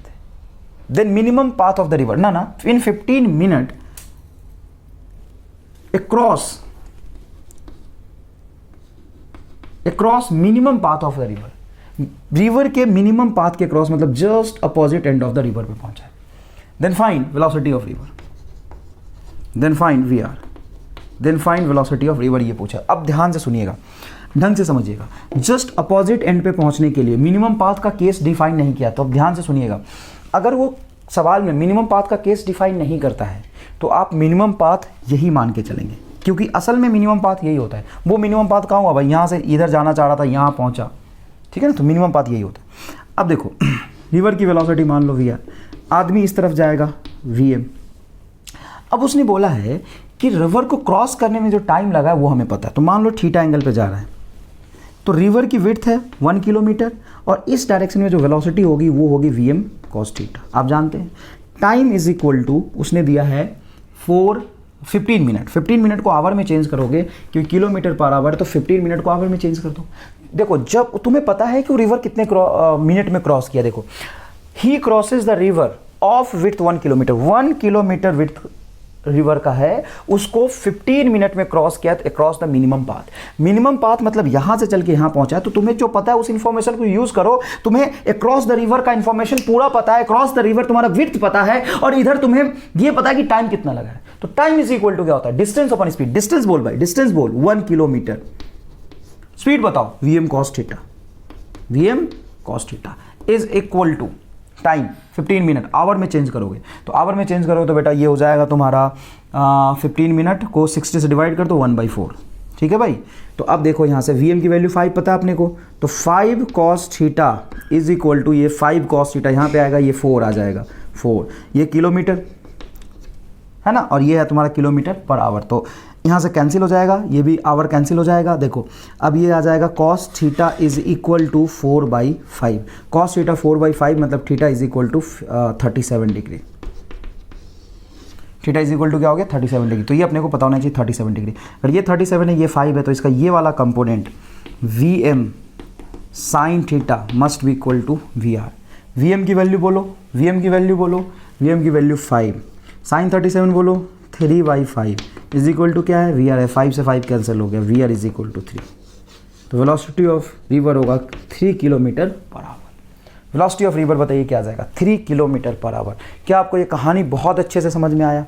then minimum path of the river ना in 15 minute across minimum path of the river. River के मिनिमम पाथ के क्रॉस मतलब just opposite end of the river पे पहुंचा है। Then find velocity of river, then find VR, then find velocity of river, ये पूछा। अब ध्यान से सुनिएगा, ढंग से समझिएगा। जस्ट अपोजिट एंड पे पहुंचने के लिए मिनिमम पाथ का केस डिफाइन नहीं किया, तो अब ध्यान से सुनिएगा। अगर वो सवाल में मिनिमम पाथ का केस डिफाइन नहीं करता है तो आप मिनिमम पाथ यही मान के चलेंगे, क्योंकि असल में मिनिमम पाथ यही होता है। वो मिनिमम पाथ कहाँ हुआ भाई? यहाँ से इधर जाना चाह रहा था, यहाँ पहुँचा, ठीक है ना, तो मिनिमम पाथ यही होता है। अब देखो, रिवर की वेलोसिटी मान लो VR, आदमी इस तरफ जाएगा Vm। अब उसने बोला है कि रिवर को क्रॉस करने में जो टाइम लगा है वो हमें पता है, तो मान लो थीटा एंगल पे जा रहा है, तो रिवर की विड्थ है 1 किलोमीटर और इस डायरेक्शन में जो वेलोसिटी होगी वो होगी Vm cos थीटा। आप जानते हैं टाइम इज इक्वल टू, उसने दिया है 15 मिनट। 15 मिनट को आवर में चेंज करोगे क्योंकि किलोमीटर पर आवर, तो 15 मिनट को आवर में चेंज कर दो। देखो, जब तुम्हें पता है कि वो रिवर कितने मिनट में क्रॉस किया, देखो ही crosses the river of width 1 kilometre. 1 kilometre width river का है, उसको 15 मिनट में क्रॉस किया across the minimum path. Minimum path मतलब यहां से चल के यहां पहुंचा है, तो तुम्हें जो पता है उस इंफॉर्मेशन को यूज करो। तुम्हें अक्रॉस द रिवर का इंफॉर्मेशन पूरा पता है, अक्रॉस द रिवर तुम्हारा विड्थ पता है, और इधर तुम्हें यह पता है कि टाइम कितना लगा है। तो टाइम इज इक्वल टू क्या होता है? Distance upon speed. डिस्टेंस बोल भाई, डिस्टेंस बोल। 1 किलोमीटर, स्पीड बताओ, Vm cos theta. Vm cos theta is equal to time 15 minute, hour में चेंज करोगे तो आवर में चेंज करोगे तो बेटा ये हो जाएगा तुम्हारा 15 मिनट को 60 से डिवाइड कर दो 1/4। ठीक है भाई। तो अब देखो यहाँ से Vm की वैल्यू 5 पता है अपने को, तो 5 cos theta is equal to ये 5 cos थीटा यहाँ पे आएगा, ये 4 आ जाएगा, 4 ये किलोमीटर है ना, और ये है तुम्हारा किलोमीटर पर आवर। तो यहाँ से कैंसिल हो जाएगा, ये भी आवर कैंसिल हो जाएगा। देखो अब ये आ जाएगा cos theta is equal to 4/5, cos theta 4/5 मतलब theta is equal to 37 degree. Theta is equal to क्या हो गया 37 डिग्री। तो ये अपने को पता होना चाहिए 37 डिग्री। अगर ये 37 है ये 5 है तो इसका ये वाला component Vm sine theta must be equal to VR। Vm की वैल्यू बोलो, Vm की वैल्यू बोलो, Vm की वैल्यू 5, साइन 37 बोलो 3/5 इज इक्वल टू क्या है VR है, 5 से 5 कैंसिल हो गया, VR इज इक्वल टू 3। तो वेलोसिटी ऑफ रिवर होगा 3 kilometre per hour. Velocity of river बताइए क्या आ जाएगा 3 किलोमीटर पर आवर। क्या आपको ये कहानी बहुत अच्छे से समझ में आया?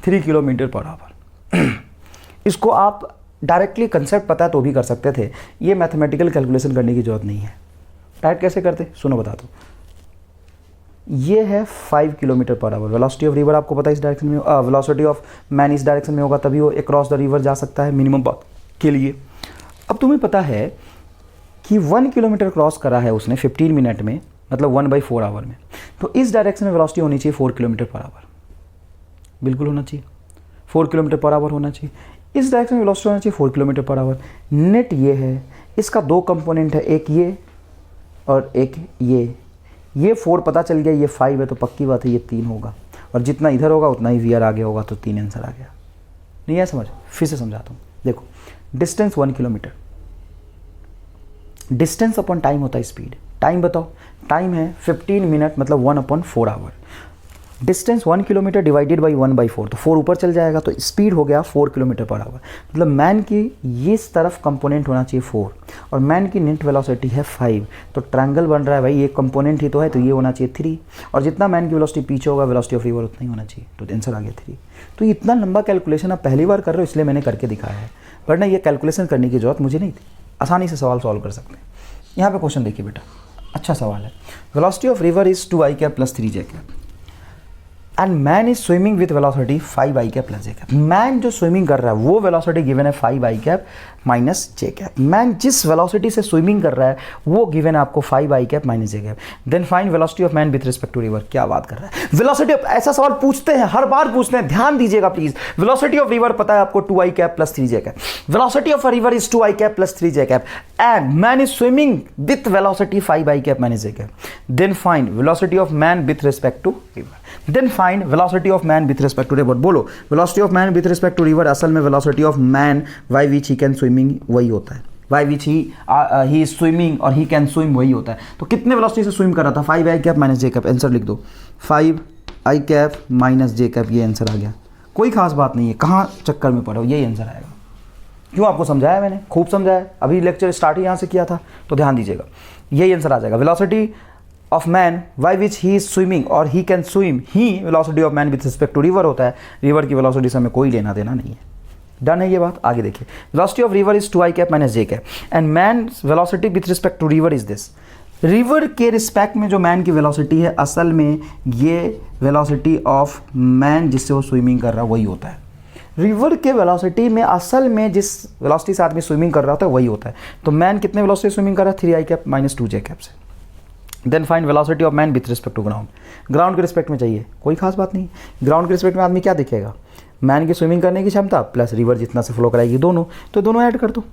3 किलोमीटर पर आवर। इसको आप डायरेक्टली कंसेप्ट पता है तो भी कर सकते थे, ये मैथमेटिकल कैलकुलेशन करने की जरूरत नहीं है। डायरेक्ट कैसे करते सुनो बता दो। ये है 5 kilometre per hour, velocity of river आपको पता है इस डायरेक्शन में, वेलोसिटी ऑफ मैन इस डायरेक्शन में होगा तभी वो अक्रॉस द रिवर जा सकता है मिनिमम के लिए। अब तुम्हें पता है कि 1 किलोमीटर क्रॉस करा है उसने 15 मिनट में, मतलब 1/4 आवर में, तो इस डायरेक्शन में वेलोसिटी होनी चाहिए 4 किलोमीटर पर आवर, बिल्कुल होना चाहिए 4 किलोमीटर पर आवर होना चाहिए। इस डायरेक्शन में वेलोसिटी होना चाहिए 4 किलोमीटर पर आवर। नेट ये है, इसका 2 कंपोनेंट है, एक ये और एक ये 4 पता चल गया, ये 5 है तो पक्की बात है ये 3 होगा, और जितना इधर होगा उतना ही VR आगे होगा, तो 3 आंसर आ गया। नहीं है समझ? फिर से समझाता हूँ। देखो distance 1 kilometre, distance upon time होता है स्पीड। टाइम बताओ, टाइम है 15 मिनट मतलब 1/4 hour. Distance 1 kilometre divided by 1/4, तो 4 ऊपर चल जाएगा, तो स्पीड हो गया 4 किलोमीटर पर आवर। मतलब मैन की इस तरफ कंपोनेंट होना चाहिए 4 और मैन की नेट वेलोसिटी है 5, तो ट्रायंगल बन रहा है भाई, ये कंपोनेंट ही तो है, तो ये होना चाहिए 3, और जितना मैन की वेलोसिटी पीछे होगा वेलोसिटी ऑफ रिवर उतना ही होना चाहिए, तो आंसर आ गया 3। तो इतना लंबा कैलकुलेशन आप पहली बार कर रहे हो इसलिए मैंने करके दिखाया है, वरना ये कैलकुलेशन करने की जरूरत मुझे नहीं थी, आसानी से सवाल सॉल्व कर सकते हैं। यहाँ पे क्वेश्चन देखिए बेटा, अच्छा सवाल है। Velocity of river is 2i cap plus 3j cap and man is swimming with velocity 5i cap plus j cap. Man जो स्विमिंग कर रहा है वो वेलोसिटी गिवन है 5i cap minus j cap. Man जिस वेलोसिटी से swimming कर रहा है वो गिवन है आपको 5i cap minus j cap. Then find velocity of man with respect to river. क्या बात कर रहा है, वेलोसिटी ऑफ, ऐसा सवाल पूछते हैं, हर बार पूछते हैं, ध्यान दीजिएगा प्लीज। वेलोसिटी ऑफ रिवर पता है आपको 2i cap plus 3j cap. Velocity of a river is 2i cap plus 3j cap and man is swimming with velocity 5i cap minus j cap. Then find velocity of man with respect to river. Then find velocity of man with respect to river. बोलो velocity of man with respect to river असल में velocity of man by which he can swimming वही होता है, by which he is swimming और he can swim वही होता है। तो कितने वेलोसिटी से स्विम कर रहा था 5i cap minus j cap. Answer लिख दो 5i cap minus j cap, ये आंसर आ गया। कोई खास बात नहीं है, कहाँ चक्कर में पड़े हो, यही आंसर आएगा। क्यों आपको समझाया मैंने, खूब समझाया, अभी लेक्चर स्टार्ट ही यहाँ से किया था, तो ध्यान दीजिएगा, यही आंसर आ जाएगा। Velocity of man by which he is swimming और ही कैन स्विम, ही velocity of man with respect to river होता है, रिवर की वेलोसिटी से हमें कोई लेना देना नहीं है। डन है ये बात? आगे देखिए, velocity of river is 2i cap minus j cap and man velocity with respect to river is this. River के रिस्पेक्ट में जो मैन की वेलोसिटी है असल में ये वेलोसिटी ऑफ मैन जिससे वो स्विमिंग कर रहा है वही होता है। रिवर के वेलोसिटी में असल में जिस वेलोसिटी से आदमी स्विमिंग कर रहा होता है वही होता है। तो मैन कितने वेलोसिटी स्विमिंग कर रहा है 3i cap minus 2j cap से। Then find velocity of man with respect to ground. Ground के रिस्पेक्ट में चाहिए, कोई खास बात नहीं। ग्राउंड के रिस्पेक्ट में आदमी क्या दिखेगा, मैन की स्विमिंग करने की क्षमता प्लस रिवर जितना से फ्लो कराएगी दोनों, तो दोनों ऐड कर दो,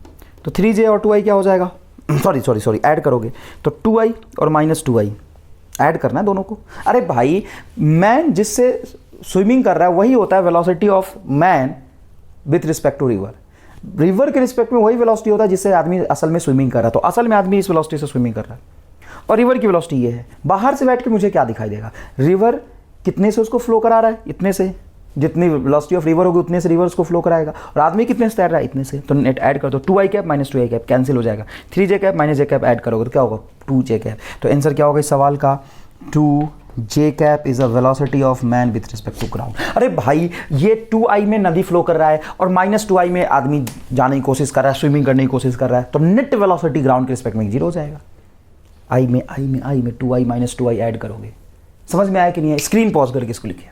तो 3j और 2i क्या हो जाएगा, सॉरी ऐड करोगे तो 2i और माइनस 2i ऐड करना है दोनों को। अरे भाई मैन जिससे स्विमिंग कर रहा है वही होता है velocity of man with respect to river. River के रिस्पेक्ट में वही वेलोसिटी होता है जिससे आदमी असल में स्विमिंग कर रहा है, तो असल में आदमी इस वेलोसिटी से स्विमिंग कर रहा है और रिवर की वेलोसिटी ये है। बाहर से बैठ के मुझे क्या दिखाई देगा, रिवर कितने से उसको फ्लो करा रहा है, इतने से, जितनी वेलोसिटी ऑफ रिवर होगी उतने से रिवर उसको फ्लो कराएगा, और आदमी कितने से तैर रहा है, इतने से। तो नेट ऐड कर दो, 2i cap minus 2i cap cancel हो जाएगा, 3j cap minus j cap add करोगे तो क्या होगा 2j कैप। तो आंसर क्या होगा इस सवाल का, 2j cap is a velocity of man with respect to ground. अरे भाई ये 2i में नदी फ्लो कर रहा है और माइनस 2i में आदमी जाने की कोशिश कर रहा है, स्विमिंग करने की कोशिश कर रहा है, तो नेट वेलोसिटी ग्राउंड के रिस्पेक्ट में 0 हो जाएगा। i में 2i माइनस 2i ऐड करोगे समझ में आया कि नहीं है? स्क्रीन पॉज करके इसको लिखिए।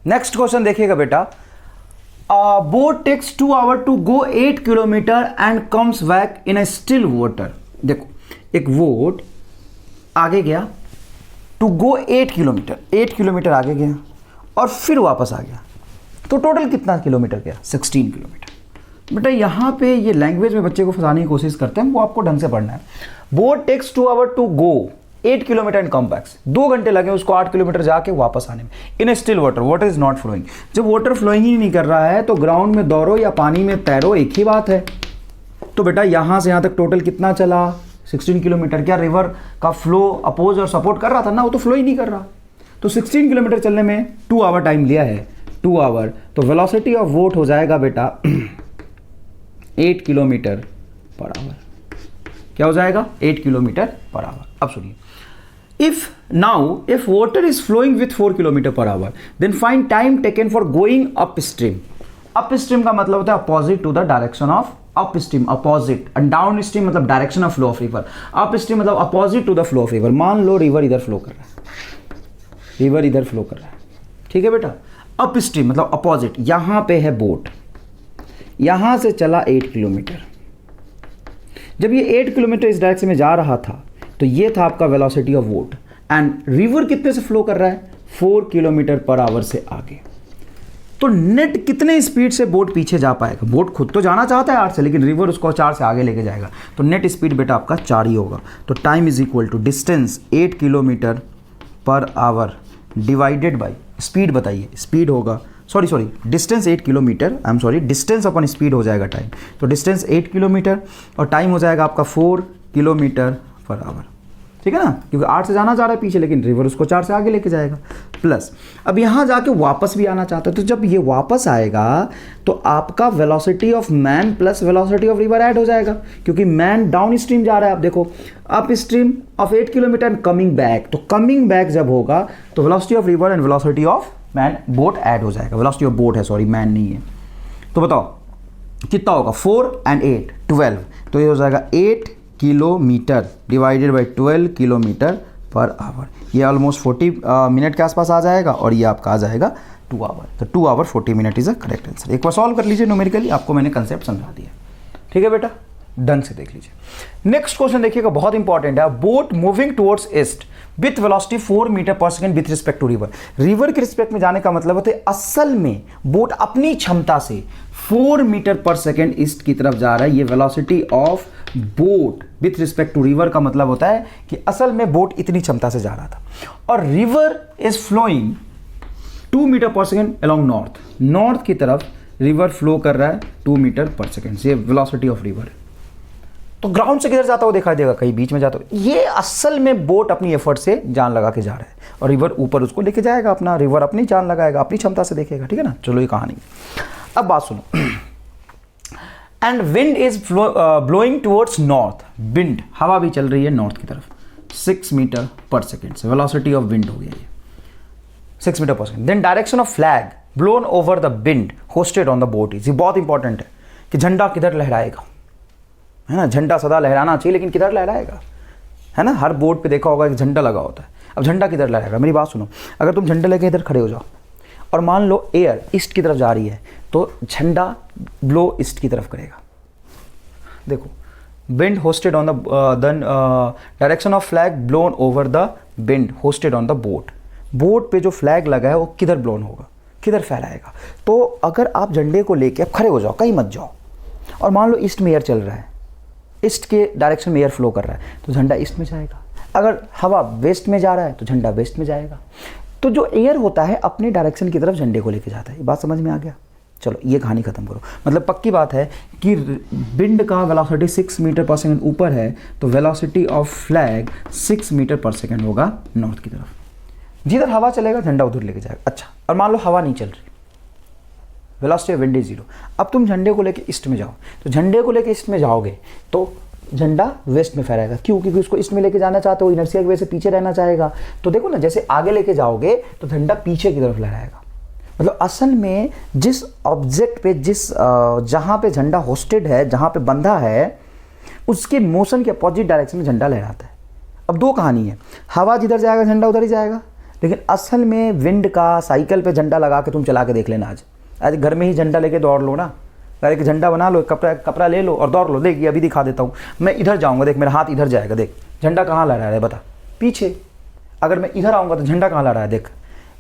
नेक्स्ट क्वेश्चन देखिएगा बेटा, boat takes 2 hour to go 8 kilometre and comes back in a still water. देखो एक बोट आगे गया टू गो 8 किलोमीटर, 8 किलोमीटर आगे गया और फिर वापस आ गया, तो टोटल कितना किलोमीटर गया? 16 किलोमीटर। बेटा यहाँ पे ये लैंग्वेज में बच्चे को फंसाने की कोशिश करते हैं, वो आपको ढंग से पढ़ना है। Boat takes 2 hour to go 8 kilometre and come back, 2 घंटे लगे उसको 8 किलोमीटर जाके वापस आने में। In a still water, water is not flowing. जब वाटर फ्लोइंग ही नहीं कर रहा है तो ग्राउंड में दौड़ो या पानी में तैरो, एक ही बात है। तो बेटा यहाँ से यहाँ तक टोटल कितना चला? 16 किलोमीटर। क्या रिवर का फ्लो अपोज और सपोर्ट कर रहा था? ना, वो तो फ्लो ही नहीं कर रहा। तो 16 किलोमीटर चलने में 2 आवर टाइम लिया है, 2 आवर। तो वेलोसिटी ऑफ बोट हो जाएगा बेटा 8 किलोमीटर पर आवर। क्या हो जाएगा? 8 किलोमीटर पर आवर। अब सुनिए, if water is flowing with 4 kilometre per our, then find time taken for going upstream. Upstream का मतलब होता है opposite to the direction of upstream, opposite, and downstream मतलब direction of flow of river. Upstream मतलब opposite to the flow of river. मान लो river इधर flow कर रहा है, रिवर इधर फ्लो कर रहा है, ठीक है बेटा। अपस्ट्रीम मतलब अपोजिट, यहां पे है बोट, यहां से चला 8 किलोमीटर। जब ये 8 किलोमीटर इस डायरेक्शन में जा रहा था तो ये था आपका velocity of boat, and river कितने से फ्लो कर रहा है? 4 किलोमीटर पर आवर से आगे। तो नेट कितने स्पीड से बोट पीछे जा पाएगा? बोट खुद तो जाना चाहता है 8 से, लेकिन रिवर उसको 4 से आगे लेके जाएगा, तो नेट स्पीड बेटा आपका 4 ही होगा। तो time is equal to distance 8 kilometre per hour divided by speed. बताइए स्पीड होगा, sorry distance 8 kilometre, I am sorry, distance अपन स्पीड हो जाएगा टाइम। तो डिस्टेंस 8 किलोमीटर और टाइम हो जाएगा आपका 4 किलोमीटर पर आवर, ठीक है ना, क्योंकि 8 से जाना चाह रहा है पीछे, लेकिन रिवर उसको 4 से आगे लेके जाएगा। प्लस अब यहाँ जाके वापस भी आना चाहता है, तो जब ये वापस आएगा तो आपका velocity of man plus velocity of river add हो जाएगा, क्योंकि मैन डाउन स्ट्रीम जा रहा है। आप देखो up stream of 8 kilometre and coming back, तो कमिंग बैक जब होगा तो velocity of river and velocity of man boat add हो जाएगा। वेलोसिटी ऑफ बोट है, सॉरी मैन नहीं है। तो बताओ कितना होगा? 4 एंड 8 12, तो ये हो जाएगा 8 kilometre divided by 12 kilometre per our. ये ऑलमोस्ट 40 मिनट के आसपास आ जाएगा, और ये आपका आ जाएगा 2 आवर। तो 2 hour 40 minute is a correct answer. एक बार सॉल्व कर लीजिए न्यूमेरिकली, आपको मैंने कंसेप्ट समझा दिया, ठीक है बेटा, डन से देख लीजिए। नेक्स्ट क्वेश्चन देखिएगा, बहुत इंपॉर्टेंट है। Boat moving towards east with velocity 4 metre per second with respect to river. River के रिस्पेक्ट में जाने का मतलब होता है असल में बोट अपनी क्षमता से 4 मीटर पर सेकंड ईस्ट की तरफ जा रहा है। ये velocity of boat with respect to river का मतलब होता है कि असल में बोट इतनी क्षमता से जा रहा था, और river is flowing 2 metre per second along north. North की तरफ रिवर फ्लो कर रहा है 2 मीटर पर सेकंड, ये वेलोसिटी ऑफ रिवर। तो ग्राउंड से किधर जाता हुआ दिखाई देगा? कहीं बीच में जाता हुआ। ये असल में बोट अपनी एफर्ट से जान लगा के जा रहा है, और रिवर ऊपर उसको लेके जाएगा अपना, रिवर अपनी जान लगाएगा, अपनी क्षमता से देखेगा, ठीक है ना। चलो ये कहानी। अब बात सुनो। And wind is blowing towards north. Wind हवा भी चल रही है नॉर्थ की तरफ 6 मीटर पर सेकेंड से। वेलोसिटी ऑफ विंड हो गया ये 6 metre per second. Then direction of flag blown over the wind hoisted on the boat is. ये बहुत इंपॉर्टेंट है कि झंडा किधर लहराएगा, है ना। झंडा सदा लहराना चाहिए, लेकिन किधर लहराएगा, है ना। हर बोर्ड पे देखा होगा कि झंडा लगा होता है। अब झंडा किधर लहराएगा? मेरी बात सुनो, अगर तुम झंडा लेके इधर खड़े हो जाओ और मान लो एयर ईस्ट की तरफ जा रही है, तो झंडा ब्लो ईस्ट की तरफ करेगा। देखो wind hoisted on the direction of flag blown over the wind hoisted on the boat. Boat पे जो फ्लैग लगा है वो किधर ब्लोन होगा, किधर फहराएगा। तो अगर आप झंडे को लेके आप खड़े हो जाओ, कहीं मत जाओ, और मान लो ईस्ट में एयर चल रहा है, ईस्ट के डायरेक्शन में एयर फ्लो कर रहा है, तो झंडा ईस्ट में जाएगा। अगर हवा वेस्ट में जा रहा है तो झंडा वेस्ट में जाएगा। तो जो एयर होता है अपने डायरेक्शन की तरफ झंडे को लेके जाता है। ये बात समझ में आ गया? चलो ये कहानी खत्म करो। मतलब पक्की बात है कि विंड का वेलोसिटी 6 मीटर पर सेकंड ऊपर है, तो velocity of flag 6 metre per second होगा नॉर्थ की तरफ। जिधर हवा चलेगा झंडा उधर लेके जाएगा। अच्छा, और मान लो हवा नहीं चल रही, वेलोसिटी ऑफ विंड इज 0। अब तुम झंडे को लेके ईस्ट में जाओ, तो झंडे को लेके ईस्ट में जाओगे तो झंडा वेस्ट में फहराएगा। क्यों? क्योंकि उसको ईस्ट में लेके जाना चाहते हो, इनर्शिया की वजह से पीछे रहना चाहेगा। तो देखो ना, जैसे आगे लेके जाओगे तो झंडा पीछे की तरफ लहराएगा। मतलब असल में जिस ऑब्जेक्ट पे, जिस जहाँ पे झंडा होस्टेड है, जहाँ पे बंधा है, उसके मोशन के अपोजिट डायरेक्शन में झंडा लहराता है। अब दो कहानी है, हवा जिधर जाएगा झंडा उधर ही जाएगा, लेकिन असल में विंड का साइकिल पे झंडा लगा के तुम चला के देख लेना। आज घर में ही झंडा लेके दौड़ लो ना, अरे एक झंडा बना लो, कपड़ा ले लो और दौड़ लो। देख ये अभी दिखा देता हूँ, मैं इधर जाऊँगा, देख मेरा हाथ इधर जाएगा, देख झंडा कहाँ लहरा रहा है बता, पीछे। अगर मैं इधर आऊँगा तो झंडा कहाँ लहरा रहा है, देख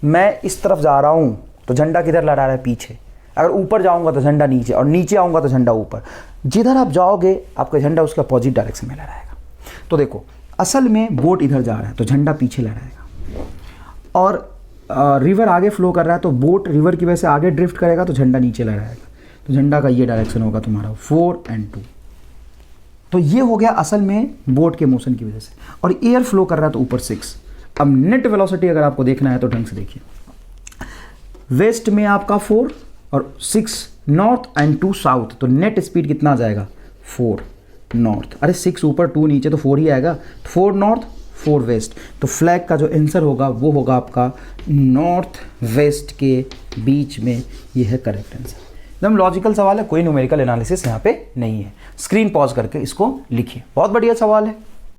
मैं इस तरफ जा रहा हूँ तो झंडा किधर लहरा रहा है, पीछे। अगर ऊपर जाऊँगा तो झंडा नीचे, और नीचे आऊँगा तो झंडा ऊपर। जिधर आप जाओगे आपका झंडा उसके अपोजिट डायरेक्शन में लहराएगा। तो देखो असल में बोट इधर जा रहा है तो झंडा पीछे लहराएगा, और रिवर आगे फ्लो कर रहा है तो बोट रिवर की वजह से आगे ड्रिफ्ट करेगा तो झंडा नीचे लहराएगा। तो झंडा का ये डायरेक्शन होगा तुम्हारा 4 और 2। तो ये हो गया असल में बोट के मोशन की वजह से, और एयर फ्लो कर रहा है तो ऊपर 6। अब नेट वेलोसिटी अगर आपको देखना है तो ढंग से देखिए, वेस्ट में आपका 4 और 6 नॉर्थ एंड 2 साउथ, तो नेट स्पीड कितना आ जाएगा 4 नॉर्थ, अरे 6 ऊपर 2 नीचे तो 4 ही आएगा, 4 नॉर्थ 4 वेस्ट। तो फ्लैग का जो आंसर होगा वो होगा आपका नॉर्थ वेस्ट के बीच में, ये है करेक्ट आंसर। एकदम लॉजिकल सवाल है, कोई न्यूमेरिकल एनालिसिस यहाँ पे नहीं है। स्क्रीन पॉज करके इसको लिखिए, बहुत बढ़िया सवाल है।